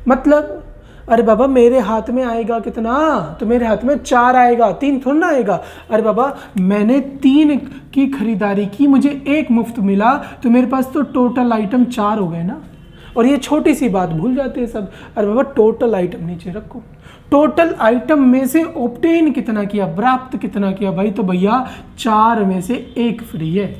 मतलब अरे बाबा मेरे हाथ में आएगा कितना, तो मेरे हाथ में 4 आएगा, 3 थोड़ा ना आएगा। अरे बाबा मैंने 3 की खरीदारी की, मुझे 1 मुफ्त मिला, तो मेरे पास तो टोटल आइटम 4 हो गए ना। और ये छोटी सी बात भूल जाते हैं सब। अरे बाबा टोटल आइटम नीचे रखो, टोटल आइटम में से ऑब्टेन कितना किया, प्राप्त कितना किया भाई, तो भैया 4 में से 1 फ्री है।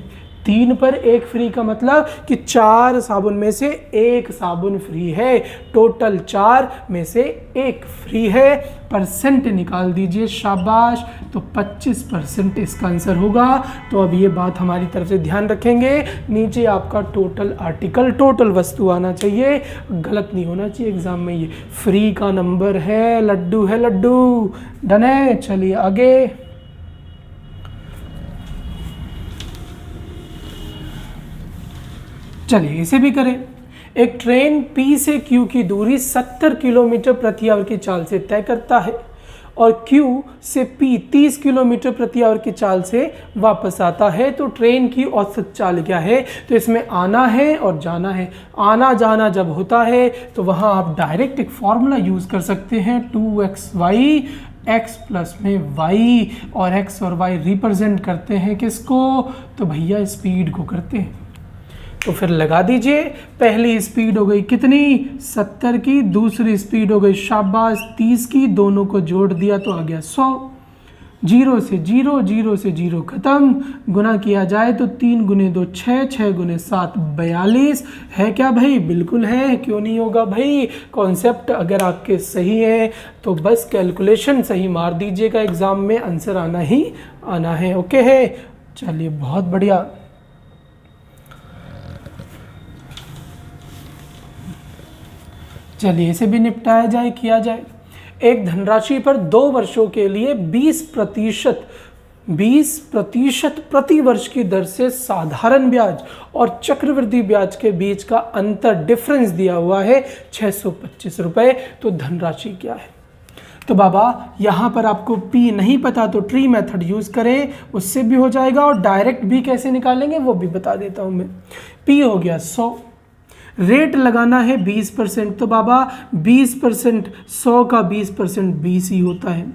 3 पर 1 फ्री का मतलब कि 4 साबुन में से 1 साबुन फ्री है, टोटल 4 में से 1 फ्री है। परसेंट निकाल दीजिए, शाबाश, तो 25% इसका आंसर होगा। तो अब ये बात हमारी तरफ से ध्यान रखेंगे, नीचे आपका टोटल आर्टिकल, टोटल वस्तु आना चाहिए, गलत नहीं होना चाहिए एग्जाम में। ये फ्री का नंबर है, लड्डू है लड्डू, डन है। चलिए आगे, चलिए इसे भी करें। एक ट्रेन P से Q की दूरी 70 किलोमीटर प्रति आवर की चाल से तय करता है और Q से P 30 किलोमीटर प्रति आवर की चाल से वापस आता है, तो ट्रेन की औसत चाल क्या है? तो इसमें आना है और जाना है। आना जाना जब होता है तो वहाँ आप डायरेक्ट एक फॉर्मूला यूज़ कर सकते हैं 2xy, x प्लस में y, और x और y रिप्रेजेंट करते हैं किसको? तो भैया स्पीड को करते हैं। तो फिर लगा दीजिए, पहली स्पीड हो गई कितनी? 70 की, दूसरी स्पीड हो गई शाबाश 30 की, दोनों को जोड़ दिया तो आ गया 100। 0 से 0, 0 से 0 खत्म, गुना किया जाए तो 3 गुने 2 6, 6 गुने 7 42। है क्या भाई? बिल्कुल है, क्यों नहीं होगा भाई? कॉन्सेप्ट अगर आपके सही है तो बस कैलकुलेशन सही मार दीजिएगा, एग्जाम में आंसर आना ही आना है। ओके है, चलिए बहुत बढ़िया। चलिए इसे भी निपटाया जाए, किया जाए। एक धनराशि पर 2 वर्षों के लिए 20% प्रति वर्ष की दर से साधारण ब्याज और चक्रवृद्धि ब्याज के बीच का अंतर डिफरेंस दिया हुआ है 625 रुपए। तो धनराशि क्या है? तो बाबा यहाँ पर आपको P नहीं पता तो ट्री मेथड यूज करें, उससे भी हो जाएगा, और डायरेक्ट भी कैसे निकालेंगे वो भी बता देता हूँ मैं। P हो गया 100, रेट लगाना है 20%, तो बाबा 20%, 100 का 20% 20 ही होता है।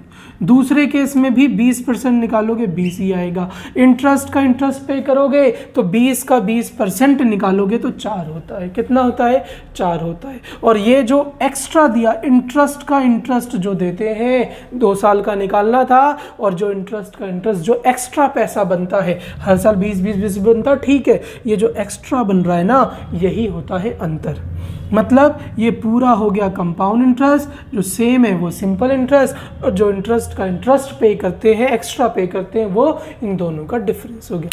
दूसरे केस में भी 20% निकालोगे 20 ही आएगा। इंटरेस्ट का इंटरेस्ट पे करोगे तो 20 का 20% निकालोगे तो 4 होता है। कितना होता है? 4 होता है। और ये जो एक्स्ट्रा दिया, इंटरेस्ट का इंटरेस्ट जो देते हैं 2 साल का निकालना था, और जो इंटरेस्ट का इंटरेस्ट जो एक्स्ट्रा पैसा बनता है हर साल 20 बनता, ठीक है, ये जो एक्स्ट्रा बन रहा है ना, यही होता है अंतर। मतलब ये पूरा हो गया कंपाउंड इंटरेस्ट, जो सेम है वो सिंपल इंटरेस्ट, और जो इंटरेस्ट का इंटरेस्ट पे करते हैं, एक्स्ट्रा पे करते हैं, वो इन दोनों का डिफरेंस हो गया।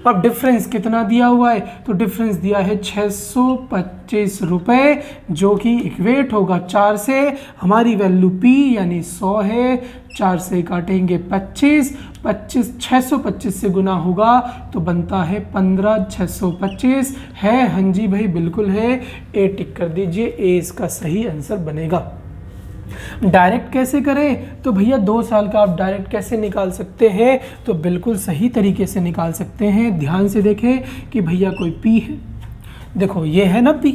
अब डिफरेंस कितना दिया हुआ है? तो डिफरेंस दिया है 625 रुपये, जो कि इक्वेट होगा 4 से। हमारी वैल्यू P यानी 100 है, 4 से काटेंगे 25, 625 से गुना होगा तो बनता है 15, 625 है। हाँ जी भाई बिल्कुल है, ए टिक कर दीजिए, ए इसका सही आंसर बनेगा। डायरेक्ट कैसे करें? तो भैया 2 साल का आप डायरेक्ट कैसे निकाल सकते हैं? तो बिल्कुल सही तरीके से निकाल सकते हैं। ध्यान से देखें कि भैया कोई P है, देखो ये है ना P,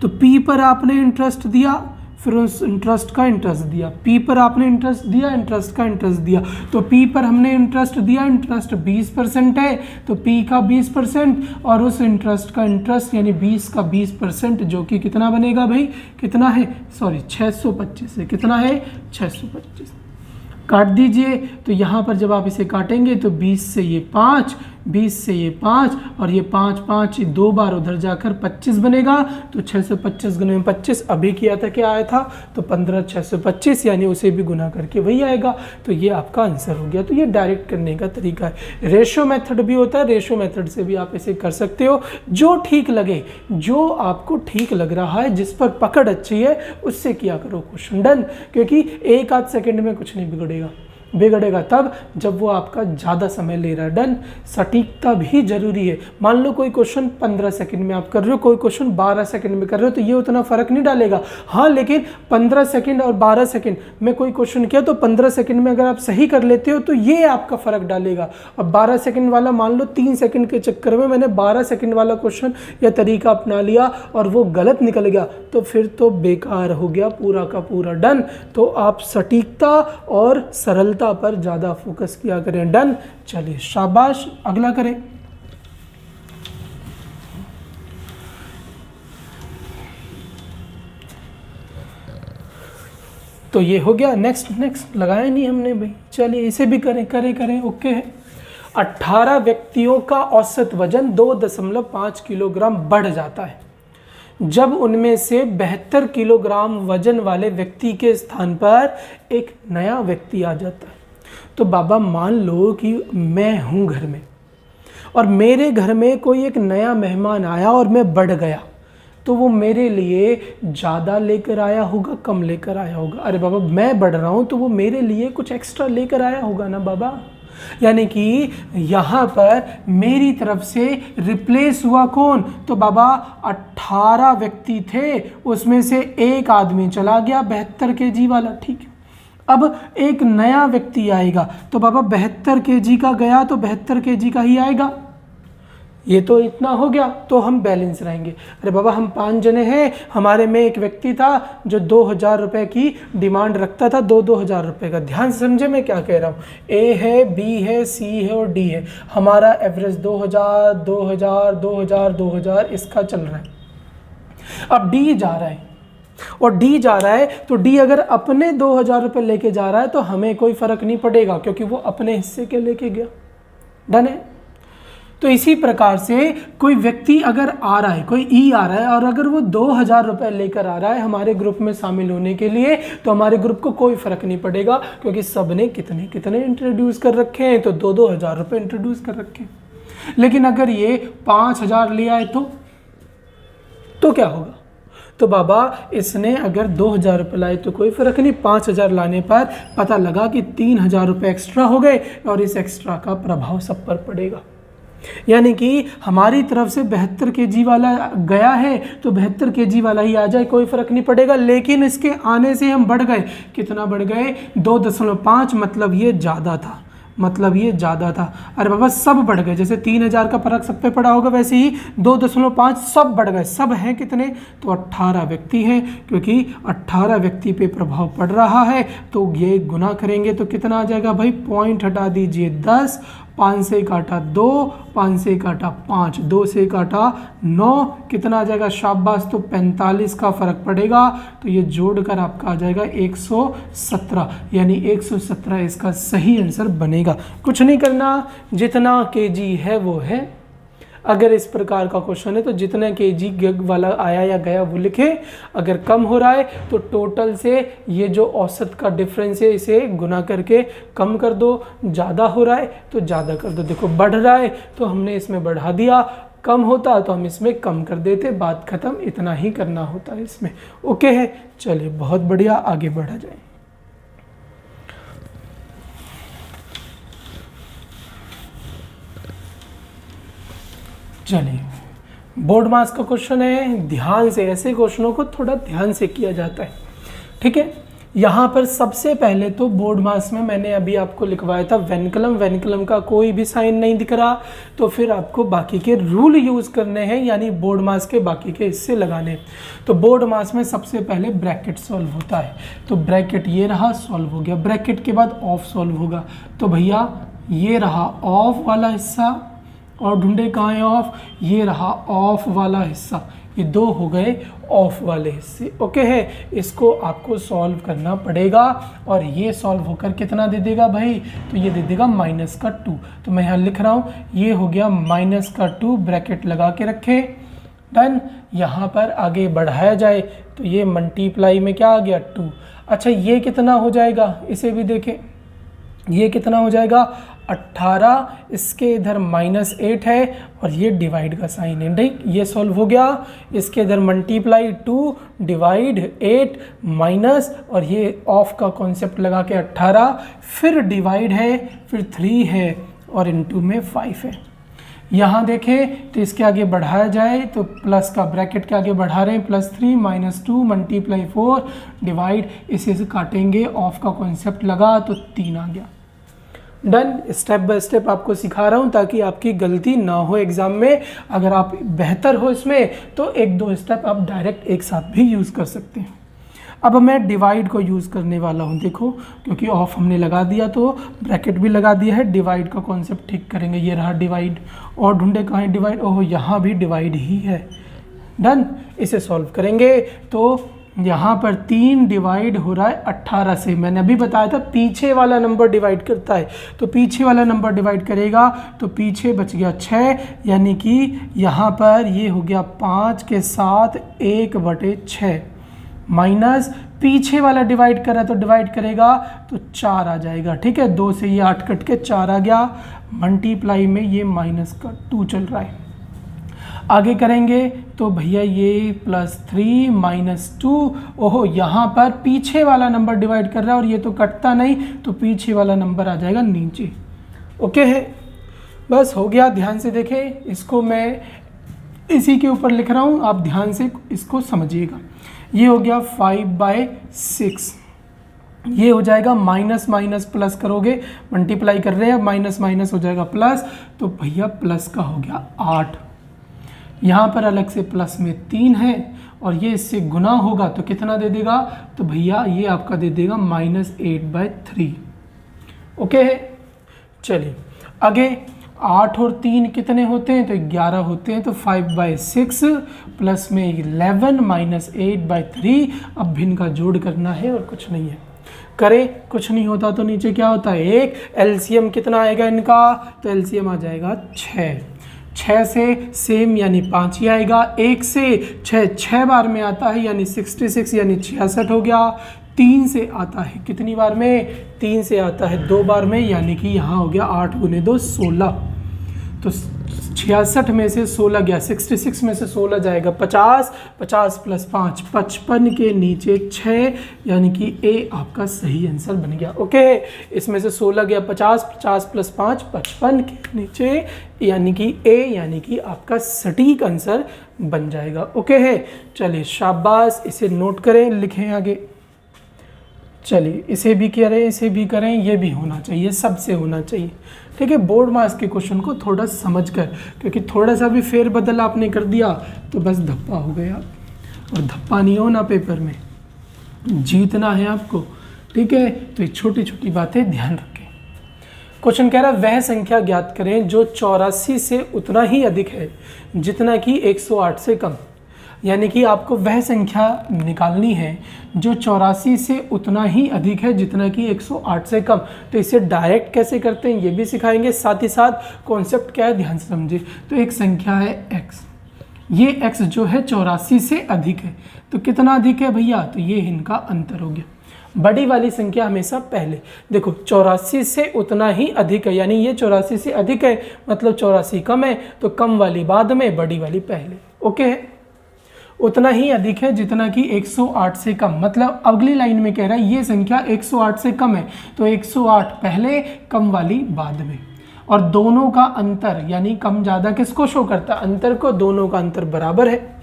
तो P पर आपने इंटरेस्ट दिया, फिर उस इंटरेस्ट का इंटरेस्ट दिया, P पर आपने इंटरेस्ट दिया, इंटरेस्ट का इंटरेस्ट दिया, तो P पर हमने इंटरेस्ट दिया, इंटरेस्ट 20% है, तो P का 20% और उस इंटरेस्ट का इंटरेस्ट यानी 20 का 20%, जो कि कितना बनेगा भाई? कितना है? सॉरी 625 है। कितना है? 625। काट दीजिए, तो यहाँ पर जब आप इसे काटेंगे तो 20 से ये 5, 20 से ये 5, और ये 5 5 2 बार उधर जाकर 25 बनेगा, तो 625 गुने में 25 अभी किया था, क्या आया था? तो 15, 625, यानी उसे भी गुना करके वही आएगा। तो ये आपका आंसर हो गया। तो ये डायरेक्ट करने का तरीका है। रेशो मेथड भी होता है, रेशो मेथड से भी आप इसे कर सकते हो, जो ठीक लगे, जो आपको ठीक लग रहा है, जिस पर पकड़ अच्छी है उससे किया करो क्वेश्चन। डन। क्योंकि 1 आध सेकेंड में कुछ नहीं बिगड़ेगा तब जब वो आपका ज़्यादा समय ले रहा है। डन। सटीकता भी जरूरी है। मान लो कोई क्वेश्चन 15 सेकंड में आप कर रहे हो, कोई क्वेश्चन 12 सेकंड में कर रहे हो, तो ये उतना फर्क नहीं डालेगा। हाँ, लेकिन 15 सेकंड और 12 सेकंड में कोई क्वेश्चन किया तो 15 सेकंड में अगर आप सही कर लेते हो तो ये आपका फर्क डालेगा। अब 12 सेकंड वाला, मान लो 3 सेकंड के चक्कर में मैंने 12 सेकंड वाला क्वेश्चन या तरीका अपना लिया और वो गलत निकल गया, तो फिर तो बेकार हो गया पूरा का पूरा। डन। तो आप सटीकता और सरलता पर ज्यादा फोकस किया करें। डन। चलिए शाबाश, अगला करें। तो ये हो गया। नेक्स्ट लगाया नहीं हमने भाई। चलिए इसे भी करें। ओके है। 18 व्यक्तियों का औसत वजन 2.5 किलोग्राम बढ़ जाता है जब उनमें से 72 किलोग्राम वजन वाले व्यक्ति के स्थान पर एक नया व्यक्ति आ जाता है। तो बाबा मान लो कि मैं हूं घर में और मेरे घर में कोई एक नया मेहमान आया और मैं बढ़ गया, तो वो मेरे लिए ज़्यादा लेकर आया होगा, कम लेकर आया होगा? अरे बाबा मैं बढ़ रहा हूं तो वो मेरे लिए कुछ एक्स्ट्रा लेकर आया होगा ना बाबा। यानी कि यहाँ पर मेरी तरफ से रिप्लेस हुआ कौन, तो बाबा 18 व्यक्ति थे, उसमें से एक आदमी चला गया 72 kg वाला, ठीक है। अब एक नया व्यक्ति आएगा तो बाबा 72 kg का गया तो 72 kg का ही आएगा, ये तो इतना हो गया, तो हम बैलेंस रहेंगे। अरे बाबा हम 5 जने हैं, हमारे में एक व्यक्ति था जो 2000 रुपये की डिमांड रखता था, 2000 रुपये का। ध्यान से समझे मैं क्या कह रहा हूँ, ए है, बी है, सी है और डी है। हमारा एवरेज 2000 2000 2000 2000 इसका चल रहा है। अब डी जा रहा है और डी जा रहा है, तो डी अगर अपने 2000 रुपये लेके जा रहा है तो हमें कोई फर्क नहीं पड़ेगा क्योंकि वो अपने हिस्से के लेके गया। डन है। तो इसी प्रकार से कोई व्यक्ति अगर आ रहा है, कोई ई आ रहा है और अगर वो 2000 रुपये लेकर आ रहा है हमारे ग्रुप में शामिल होने के लिए, तो हमारे ग्रुप को कोई फर्क नहीं पड़ेगा क्योंकि सब ने कितने कितने इंट्रोड्यूस कर रखे हैं, तो 2-2000 रुपये इंट्रोड्यूस कर रखे हैं। लेकिन अगर ये 5000 ले आए तो क्या होगा, तो बाबा इसने अगर 2000 रुपये लाए तो कोई फ़र्क नहीं, 5000 लाने पर पता लगा कि 3000 रुपये एक्स्ट्रा हो गए और इस एक्स्ट्रा का प्रभाव सब पर पड़ेगा। यानी कि हमारी तरफ से 72 kg वाला गया है तो 72 kg वाला ही आ जाए, कोई फ़र्क नहीं पड़ेगा। लेकिन इसके आने से हम बढ़ गए, कितना बढ़ गए, 2.5, मतलब ये ज़्यादा था, मतलब ये ज़्यादा था। अरे बाबा सब बढ़ गए, जैसे 3000 का फर्क सब पे पड़ा होगा वैसे ही 2.5 सब बढ़ गए। सब हैं कितने, तो 18 व्यक्ति हैं, क्योंकि 18 व्यक्ति पे प्रभाव पड़ रहा है तो ये गुना करेंगे तो कितना आ जाएगा भाई, पॉइंट हटा दीजिए 10, 5 से काटा 2, 5 से काटा 5, 2 से काटा 9, कितना आ जाएगा, शाबाश, तो 45 का फर्क पड़ेगा। तो ये जोड़कर आपका आ जाएगा 117, यानी 117 इसका सही आंसर बनेगा। कुछ नहीं करना, जितना केजी है वो है। अगर इस प्रकार का क्वेश्चन है तो जितना केजी वाला आया या गया वो लिखे। अगर कम हो रहा है तो टोटल से ये जो औसत का डिफरेंस है इसे गुना करके कम कर दो, ज़्यादा हो रहा है तो ज़्यादा कर दो। देखो बढ़ रहा है तो हमने इसमें बढ़ा दिया, कम होता तो हम इसमें कम कर देते, बात ख़त्म। इतना ही करना होता है इसमें। ओके है, चलिए बहुत बढ़िया, आगे बढ़ा जाए। चलिए, बोर्ड मास का क्वेश्चन है, ध्यान से, ऐसे क्वेश्चनों को थोड़ा ध्यान से किया जाता है, ठीक है। यहाँ पर सबसे पहले तो बोर्ड मास में मैंने अभी आपको लिखवाया था वेनकलम, वेनकलम का कोई भी साइन नहीं दिख रहा, तो फिर आपको बाकी के रूल यूज़ करने हैं, यानी बोर्ड मास के बाकी के हिस्से लगाने। तो बोर्ड मास में सबसे पहले ब्रैकेट सॉल्व होता है, तो ब्रैकेट ये रहा, सॉल्व हो गया। ब्रैकेट के बाद ऑफ सॉल्व होगा, तो भैया ये रहा ऑफ वाला हिस्सा, और ढूंढे कहाँ है ऑफ, ये रहा ऑफ वाला हिस्सा, ये दो हो गए ऑफ वाले हिस्से। ओके है, इसको आपको सॉल्व करना पड़ेगा और ये सॉल्व होकर कितना दे देगा भाई, तो ये दे देगा -2। तो मैं यहाँ लिख रहा हूँ, ये हो गया -2, ब्रैकेट लगा के रखे, डन। यहाँ पर आगे बढ़ाया जाए तो ये मल्टीप्लाई में क्या आ गया 2। अच्छा ये कितना हो जाएगा, इसे भी देखें, ये कितना हो जाएगा 18, इसके इधर -8 है और ये डिवाइड का साइन है, ठीक। ये सॉल्व हो गया, इसके इधर मल्टीप्लाई 2 डिवाइड 8 माइनस, और ये ऑफ का कॉन्सेप्ट लगा के 18, फिर डिवाइड है, फिर 3 है और इनटू में 5 है। यहाँ देखें तो इसके आगे बढ़ाया जाए तो प्लस का ब्रैकेट के आगे बढ़ा रहे हैं, +3 -2 मल्टीप्लाई 4 डिवाइड, इसे से काटेंगे, ऑफ का कॉन्सेप्ट लगा तो 3 आ गया। डन। स्टेप बाय स्टेप आपको सिखा रहा हूँ ताकि आपकी गलती ना हो एग्जाम में। अगर आप बेहतर हो इसमें तो 1-2 स्टेप आप डायरेक्ट एक साथ भी यूज़ कर सकते हैं। अब मैं डिवाइड को यूज़ करने वाला हूँ, देखो, क्योंकि ऑफ हमने लगा दिया तो ब्रैकेट भी लगा दिया है, डिवाइड का कॉन्सेप्ट ठीक करेंगे। ये रहा डिवाइड, और ढूंढे कहाँ है डिवाइड, ओह यहाँ भी डिवाइड ही है। डन। इसे सॉल्व करेंगे तो यहाँ पर 3 डिवाइड हो रहा है 18 से, मैंने अभी बताया था पीछे वाला नंबर डिवाइड करता है, तो पीछे वाला नंबर डिवाइड करेगा तो पीछे बच गया 6, यानी कि यहाँ पर ये हो गया 5 के साथ 1/6 माइनस पीछे वाला डिवाइड कर रहा है तो डिवाइड करेगा तो 4 आ जाएगा, ठीक है। 2 से ये 8 कट के 4 आ गया, मल्टीप्लाई में ये -2 चल रहा है। आगे करेंगे तो भैया ये +3 -2, ओहो यहाँ पर पीछे वाला नंबर डिवाइड कर रहा है और ये तो कटता नहीं, तो पीछे वाला नंबर आ जाएगा नीचे। ओके है, बस हो गया। ध्यान से देखें, इसको मैं इसी के ऊपर लिख रहा हूँ, आप ध्यान से इसको समझिएगा। ये हो गया 5/6, ये हो जाएगा माइनस माइनस प्लस करोगे, मल्टीप्लाई कर रहे हैं, माइनस माइनस हो जाएगा प्लस, तो भैया प्लस का हो गया 8। यहाँ पर अलग से प्लस में 3 है और ये इससे गुना होगा तो कितना दे देगा, तो भैया ये आपका दे देगा -8/3। ओके है, चलिए आगे। 8 और 3 कितने होते हैं, तो 11 होते हैं, तो 5/6 प्लस में 11 -8/3। अब भिन्न का जोड़ करना है और कुछ नहीं है, करें, कुछ नहीं होता तो नीचे क्या होता है 1। एलसीएम कितना आएगा इनका, तो एलसीएम आ जाएगा 6 से सेम यानी 5 ही आएगा। 1 से 6 बार में आता है यानी 66 यानी 66 हो गया। 3 से आता है कितनी बार में, 3 से आता है 2 बार में, यानी कि यहाँ हो गया 8 × 2 16। तो 66 में से 16 गया, 66 में से 16 जाएगा 50, 50 + 5 55 के नीचे 6, यानी कि ए आपका सही आंसर बन गया। ओके, इसमें से 16 गया 50, 50 + 5 55 के नीचे, यानी कि ए, यानी कि आपका सटीक आंसर बन जाएगा। ओके है, चलिए शाबाश, इसे नोट करें, लिखें आगे। चलिए इसे भी करें, इसे भी करें, ये भी होना चाहिए, सबसे होना चाहिए। ठीक है, बोर्ड मार्क्स के क्वेश्चन को थोड़ा समझ कर, क्योंकि थोड़ा सा भी फेरबदल आपने कर दिया तो बस धप्पा हो गया। और धप्पा नहीं होना, पेपर में जीतना है आपको। ठीक है, तो ये छोटी छोटी बातें ध्यान रखें। क्वेश्चन कह रहा है वह संख्या ज्ञात करें जो 84 से उतना ही अधिक है जितना कि 108 से कम। यानी कि आपको वह संख्या निकालनी है जो 84 से उतना ही अधिक है जितना कि 108 से कम। तो इसे डायरेक्ट कैसे करते हैं ये भी सिखाएंगे, साथ ही साथ कॉन्सेप्ट क्या है ध्यान से समझिए। तो एक संख्या है x, ये x जो है 84 से अधिक है, तो कितना अधिक है भैया, तो ये इनका अंतर हो गया। बड़ी वाली संख्या हमेशा पहले, देखो 84 से उतना ही अधिक है, यानी ये 84 से अधिक है मतलब 84 कम है, तो कम वाली बाद में, बड़ी वाली पहले। ओके है, उतना ही अधिक है जितना कि 108 से कम, मतलब अगली लाइन में कह रहा है ये संख्या 108 से कम है, तो 108 पहले, कम वाली बाद में। और दोनों का अंतर यानी कम ज़्यादा किसको शो करता है, अंतर को, दोनों का अंतर बराबर है।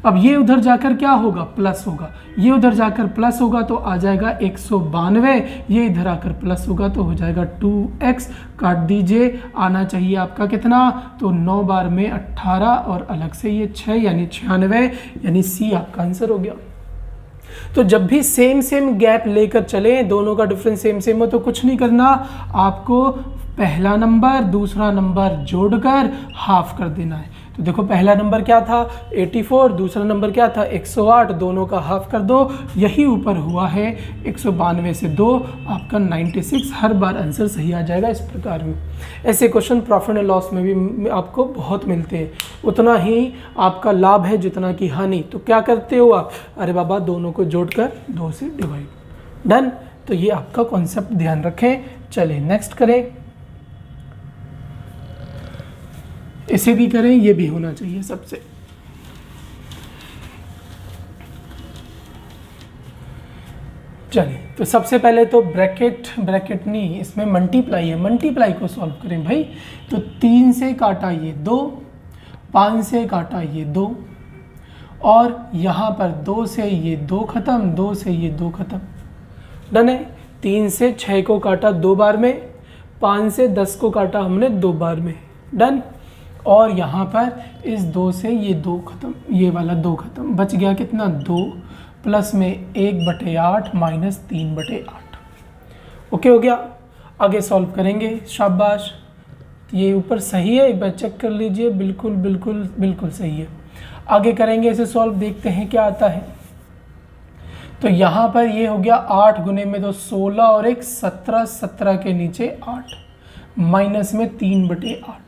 अब ये उधर जाकर क्या होगा, प्लस होगा, ये उधर जाकर प्लस होगा तो आ जाएगा 192, ये इधर आकर प्लस होगा तो हो जाएगा 2x। काट दीजिए, आना चाहिए आपका कितना, तो 9 बार में 18 और अलग से ये 6 यानी 96, यानी सी आपका आंसर हो गया। तो जब भी सेम सेम गैप लेकर चले, दोनों का डिफरेंस सेम सेम हो, तो कुछ नहीं करना, आपको पहला नंबर दूसरा नंबर जोड़कर हाफ कर देना है। तो देखो पहला नंबर क्या था 84, दूसरा नंबर क्या था 108, दोनों का हाफ कर दो, यही ऊपर हुआ है 192 से 2 आपका 96। हर बार आंसर सही आ जाएगा इस प्रकार में। ऐसे क्वेश्चन प्रॉफिट एंड लॉस में भी आपको बहुत मिलते हैं, उतना ही आपका लाभ है जितना कि हानि। तो क्या करते हो आप, अरे बाबा दोनों को जोड़कर 2 से डिवाइड, डन। तो ये आपका कॉन्सेप्ट ध्यान रखें। चलिए नेक्स्ट करें, इसे भी करें, ये भी होना चाहिए सबसे। चलिए तो सबसे पहले तो ब्रैकेट नहीं, इसमें मल्टीप्लाई है, मल्टीप्लाई को सॉल्व करें भाई। तो 3 से काटा ये 2, 5 से काटा ये 2, और यहाँ पर 2 से ये 2 खत्म, 2 से ये 2 खत्म, डन है। 3 से 6 को काटा 2 बार में, 5 से 10 को काटा हमने 2 बार में, डन। और यहाँ पर इस 2 से ये 2 खत्म, ये वाला 2 खत्म, बच गया कितना 2, प्लस में 1/8 माइनस 3/8। ओके हो गया। आगे सॉल्व करेंगे, शाबाश। ये ऊपर सही है, एक बार चेक कर लीजिए, बिल्कुल बिल्कुल बिल्कुल सही है। आगे करेंगे इसे सॉल्व, देखते हैं क्या आता है। तो यहाँ पर ये हो गया 8 गुने में 2 16 और 1 17, 17 के नीचे 8 माइनस में 3/8।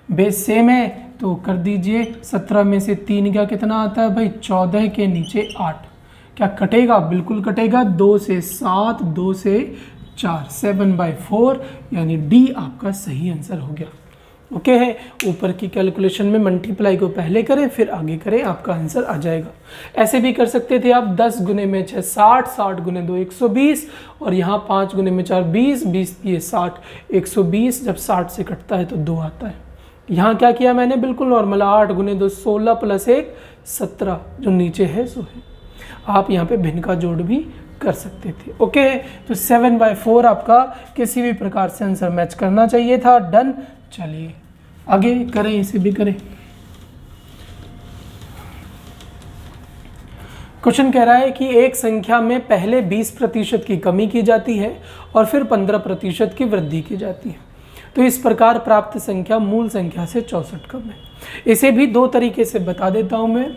बेस सेम है तो कर दीजिए, 17 में से 3 का कितना आता है भाई 14 के नीचे 8। क्या कटेगा, बिल्कुल कटेगा, 2 से 7, 2 से 4, 7/4, यानी डी आपका सही आंसर हो गया। ओके है। ऊपर की कैलकुलेशन में मल्टीप्लाई को पहले करें फिर आगे करें, आपका आंसर आ जाएगा। ऐसे भी कर सकते थे आप 10 गुने में 6 60, 60 गुने 2 120, और यहाँ 5 गुने में 4 20, 20 ये 60, 120 जब 60 से कटता है तो 2 आता है। यहाँ क्या किया मैंने, बिल्कुल नॉर्मल, 8 गुने 2 16 प्लस 1 17, जो नीचे है सो है। आप यहाँ पे भिन्न का जोड़ भी कर सकते थे। ओके, तो 7/4 आपका किसी भी प्रकार से आंसर मैच करना चाहिए था। डन। चलिए आगे करें, इसे भी करें। क्वेश्चन कह रहा है कि एक संख्या में पहले 20% की कमी की जाती है और फिर 15% की वृद्धि की जाती है, तो इस प्रकार प्राप्त संख्या मूल संख्या से 64 कम है। इसे भी दो तरीके से बता देता हूं मैं।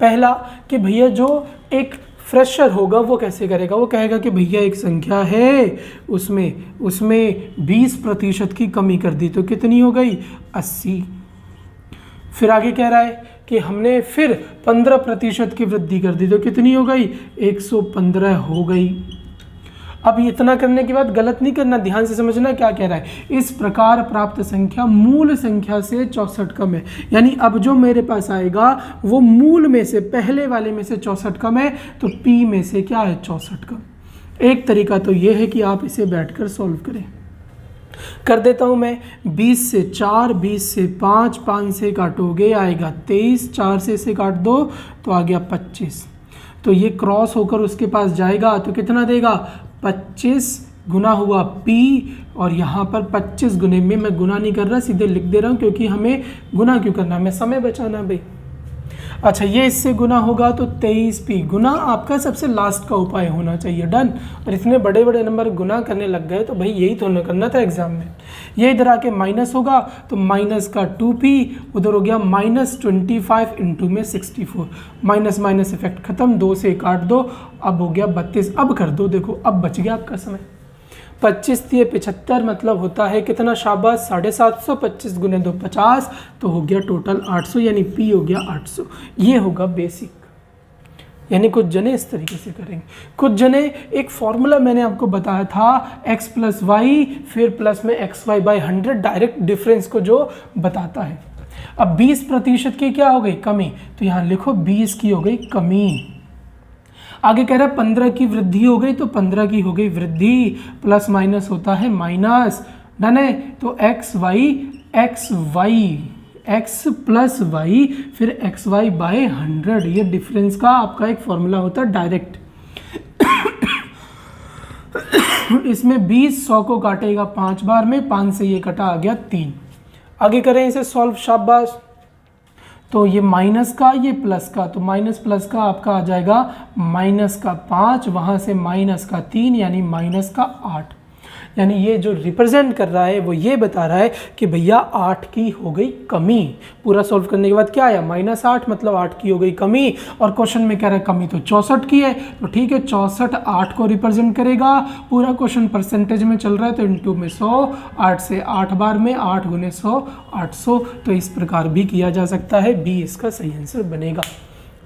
पहला कि भैया जो एक फ्रेशर होगा वो कैसे करेगा, वो कहेगा कि भैया एक संख्या है उसमें 20% की कमी कर दी तो कितनी हो गई 80। फिर आगे कह रहा है कि हमने फिर 15% की वृद्धि कर दी तो कितनी हो गई 115 हो गई। अब इतना करने के बाद गलत नहीं करना, ध्यान से समझना क्या कह रहा है। इस प्रकार प्राप्त संख्या मूल संख्या से 64 कम है, यानी अब जो मेरे पास आएगा वो मूल में से, पहले वाले में से 64 कम है, तो P में से क्या है 64 कम। एक तरीका तो ये है कि आप इसे बैठकर सॉल्व करें। कर देता हूं मैं। 20 से 4, 20 से 5, 5 से काटोगे आएगा 23, 4 से इसे काट दो तो आ गया 25। तो ये क्रॉस होकर उसके पास जाएगा तो कितना देगा 25 गुना हुआ P, और यहाँ पर 25 गुने में मैं गुना नहीं कर रहा, सीधे लिख दे रहा हूँ क्योंकि हमें गुना क्यों करना, हमें समय बचाना भाई। अच्छा, ये इससे गुना होगा तो 23P गुना आपका सबसे लास्ट का उपाय होना चाहिए। डन। और इतने बड़े बड़े नंबर गुना करने लग गए तो भाई यही तो न करना था एग्जाम में। ये इधर आके माइनस होगा तो माइनस का 2P, उधर हो गया -25 इंटू में 64, माइनस माइनस इफेक्ट खत्म, 2 से काट दो, अब हो गया 32। अब कर दो, देखो अब बच गया आपका समय। 25 × 75 मतलब होता है कितना, शाबाश 750, 25 गुने 2 50, तो हो गया टोटल 800, यानी P हो गया 800। ये होगा बेसिक। यानी कुछ जने इस तरीके से करेंगे, कुछ जने एक फॉर्मूला मैंने आपको बताया था x + y फिर प्लस में xy/100 डायरेक्ट डिफरेंस को जो बताता है। अब 20% की क्या हो गई कमी, तो यहाँ लिखो 20 की हो गई कमी। आगे कह रहा है 15 की वृद्धि हो गई तो 15 की हो गई वृद्धि, प्लस माइनस होता है माइनस। डन है। तो x प्लस y फिर xy/100, ये डिफरेंस का आपका एक फॉर्मूला होता है डायरेक्ट। इसमें 20 100 को काटेगा 5 बार में, 5 से ये कटा आ गया 3। आगे करें इसे सॉल्व, शाबाश। तो ये माइनस का ये प्लस का, तो माइनस प्लस का आपका आ जाएगा -5, वहाँ से -3 यानी -8। यानी ये जो रिप्रेजेंट कर रहा है वो ये बता रहा है कि भैया 8 की हो गई कमी। पूरा सॉल्व करने के बाद क्या आया -8, मतलब 8 की हो गई कमी। और क्वेश्चन में कह रहा है कमी तो 64 की है, तो ठीक है 64 8 को रिप्रेजेंट करेगा। पूरा क्वेश्चन परसेंटेज में चल रहा है तो इंटू में 100, 8 से 8 बार में 8 गुने 100 800। तो इस प्रकार भी किया जा सकता है, बी इसका सही आंसर बनेगा।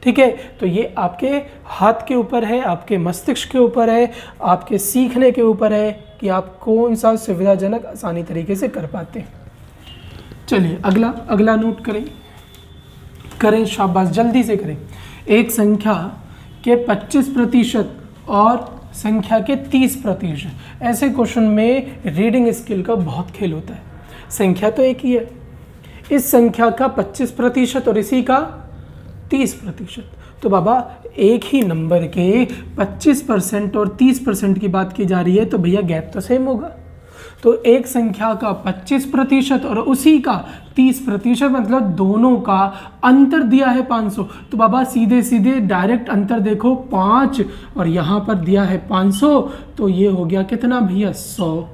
ठीक है, तो ये आपके हाथ के ऊपर है, आपके मस्तिष्क के ऊपर है, आपके सीखने के ऊपर है कि आप कौन सा सुविधाजनक आसानी तरीके से कर पाते हैं। चलिए अगला नोट करें, शाबाश जल्दी से करें। एक संख्या के 25% और संख्या के 30%, ऐसे क्वेश्चन में रीडिंग स्किल का बहुत खेल होता है। संख्या तो एक ही है, इस संख्या का 25% और इसी का 30%, तो बाबा एक ही नंबर के 25% और 30% की बात की जा रही है तो भैया गैप तो सेम होगा। तो एक संख्या का 25% और उसी का 30%, मतलब दोनों का अंतर दिया है 500, तो बाबा सीधे सीधे डायरेक्ट अंतर देखो 5 और यहाँ पर दिया है 500, तो ये हो गया कितना भैया 100।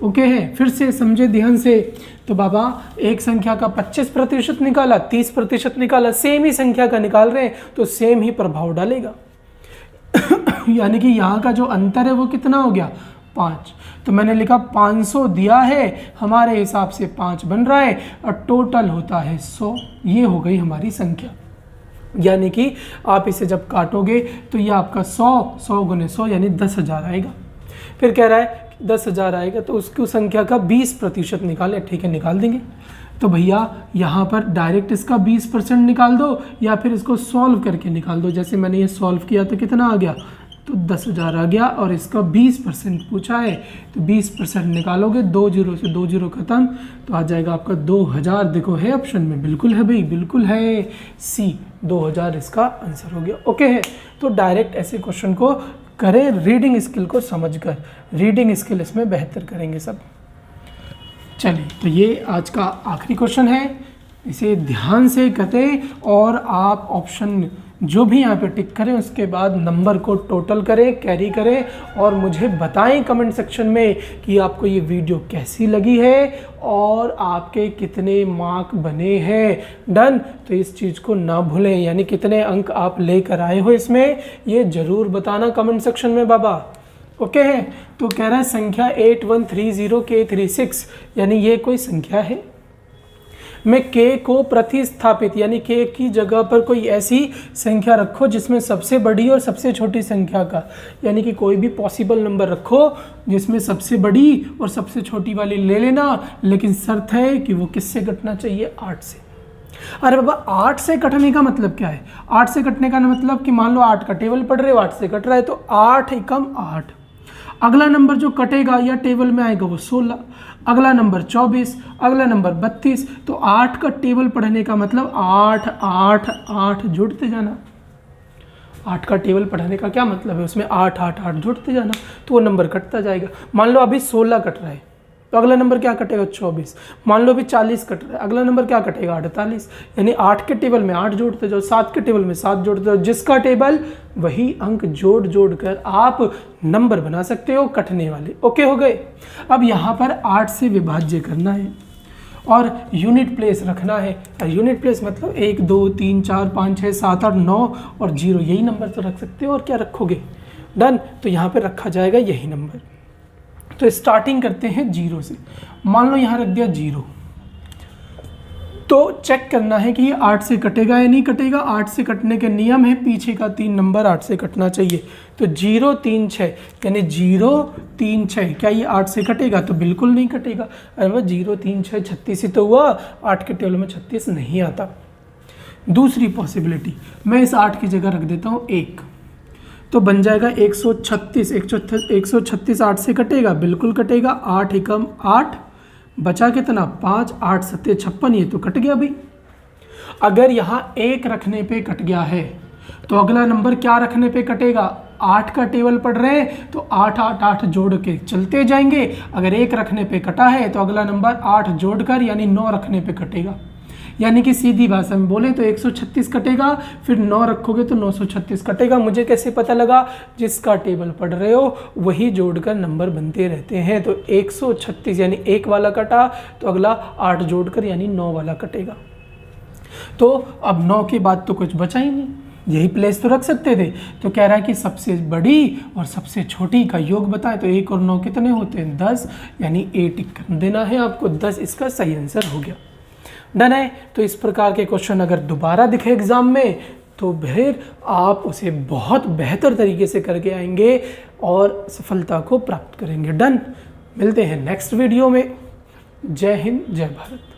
ओके है, फिर से समझे ध्यान से। तो बाबा एक संख्या का 25% निकाला, 30% निकाला, सेम ही संख्या का निकाल रहे हैं तो सेम ही प्रभाव डालेगा। यानी कि यहाँ का जो अंतर है वो कितना हो गया 5। तो मैंने लिखा 500 दिया है, हमारे हिसाब से 5 बन रहा है और टोटल होता है 100। ये हो गई हमारी संख्या। यानी कि आप इसे जब काटोगे तो ये आपका 100 गुने 100 यानी 10,000 आएगा। फिर कह रहा है 10,000 आएगा तो उसकी संख्या का 20% निकालें। ठीक है, निकाल देंगे। तो भैया यहाँ पर डायरेक्ट इसका 20% निकाल दो या फिर इसको सॉल्व करके निकाल दो। जैसे मैंने ये सॉल्व किया तो कितना आ गया, तो 10,000 आ गया और इसका 20% पूछा है तो 20% निकालोगे, 2 जीरो से 2 जीरो खत्म, तो आ जाएगा आपका 2000। देखो है ऑप्शन में, बिल्कुल है भाई, बिल्कुल है, सी 2000 इसका आंसर हो गया। ओके है, तो डायरेक्ट ऐसे क्वेश्चन को करें रीडिंग स्किल को समझकर, रीडिंग स्किल इसमें बेहतर करेंगे सब। चलिए, तो ये आज का आखिरी क्वेश्चन है, इसे ध्यान से करें और आप ऑप्शन जो भी यहाँ पे टिक करें उसके बाद नंबर को टोटल करें, कैरी करें और मुझे बताएं कमेंट सेक्शन में कि आपको ये वीडियो कैसी लगी है और आपके कितने मार्क बने हैं। डन, तो इस चीज़ को ना भूलें, यानी कितने अंक आप लेकर आए हो इसमें, ये ज़रूर बताना कमेंट सेक्शन में बाबा। ओके है, तो कह रहा है संख्या 8130K36, यानी ये कोई संख्या है। मैं k को प्रतिस्थापित, यानी k की जगह पर कोई ऐसी संख्या रखो जिसमें सबसे बड़ी और सबसे छोटी संख्या का, यानी कि कोई भी पॉसिबल नंबर रखो जिसमें सबसे बड़ी और सबसे छोटी वाली ले लेना, लेकिन शर्त है कि वो किससे कटना चाहिए, 8 से। अरे बाबा 8 से कटने का मतलब क्या है, 8 से कटने का मतलब कि मान लो 8 का टेबल पढ़ रहे हो, 8 से कट रहा है तो 8 एकम 8। अगला नंबर जो कटेगा या टेबल में आएगा वो 16, अगला नंबर 24, अगला नंबर 32। तो 8 का टेबल पढ़ने का मतलब 8 8 8 जुड़ते जाना। 8 का टेबल पढ़ने का क्या मतलब है, उसमें 8 8 8 जुड़ते जाना, तो वो नंबर कटता जाएगा। मान लो अभी 16 कट रहा है तो अगला नंबर क्या कटेगा, 24। मान लो अभी 40 कट रहा है, अगला नंबर क्या कटेगा, 48। यानी 8 के टेबल में 8 जोड़ते जाओ, 7 के टेबल में 7 जोड़ते जाओ, जिसका टेबल वही अंक जोड़ जोड़ कर आप नंबर बना सकते हो कटने वाले। ओके हो गए। अब यहाँ पर 8 से विभाज्य करना है और यूनिट प्लेस रखना है। यूनिट प्लेस मतलब 1 2 3 4 5 6 7 8 9 और 0, यही नंबर तो रख सकते हो और क्या रखोगे। डन, तो यहाँ पर रखा जाएगा यही नंबर। तो स्टार्टिंग करते हैं 0 से। मान लो यहाँ रख दिया 0, तो चेक करना है कि ये 8 से कटेगा या नहीं कटेगा। 8 से कटने के नियम है, पीछे का 3 नंबर 8 से कटना चाहिए। तो 0 3 6, यानी 0 3 6, क्या ये 8 से कटेगा, तो बिल्कुल नहीं कटेगा। अरे वह 0 3 6 36 ही तो हुआ, 8 के टेबल में 36 नहीं आता। दूसरी पॉसिबिलिटी, मैं इस 8 की जगह रख देता हूँ 1, तो बन जाएगा 136। 136 8 से कटेगा, बिल्कुल कटेगा। 8 एकम 8, बचा कितना, 5 8 7 56, ये तो कट गया भाई। अगर यहाँ 1 रखने पे कट गया है तो अगला नंबर क्या रखने पे कटेगा, 8 का टेबल पढ़ रहे हैं तो 8 8 8 जोड़ के चलते जाएंगे। अगर 1 रखने पे कटा है तो अगला नंबर 8 जोड़कर यानी 9 रखने पे कटेगा। यानी कि सीधी भाषा में बोले तो 136 कटेगा, फिर 9 रखोगे तो 936 कटेगा। मुझे कैसे पता लगा, जिसका टेबल पढ़ रहे हो वही जोड़कर नंबर बनते रहते हैं। तो 136 यानी 1 वाला कटा तो अगला 8 जोड़कर यानी 9 वाला कटेगा। तो अब 9 के बाद तो कुछ बचा ही नहीं, यही प्लेस तो रख सकते थे। तो कह रहा है कि सबसे बड़ी और सबसे छोटी का योग बताएं, तो 1 और 9 कितने होते हैं, 10, यानी 8 टिक कर देना है आपको। 10 इसका सही आंसर हो गया। डन है। तो इस प्रकार के क्वेश्चन अगर दोबारा दिखे एग्जाम में तो फिर आप उसे बहुत बेहतर तरीके से करके आएंगे और सफलता को प्राप्त करेंगे। डन, मिलते हैं नेक्स्ट वीडियो में। जय हिंद, जय भारत।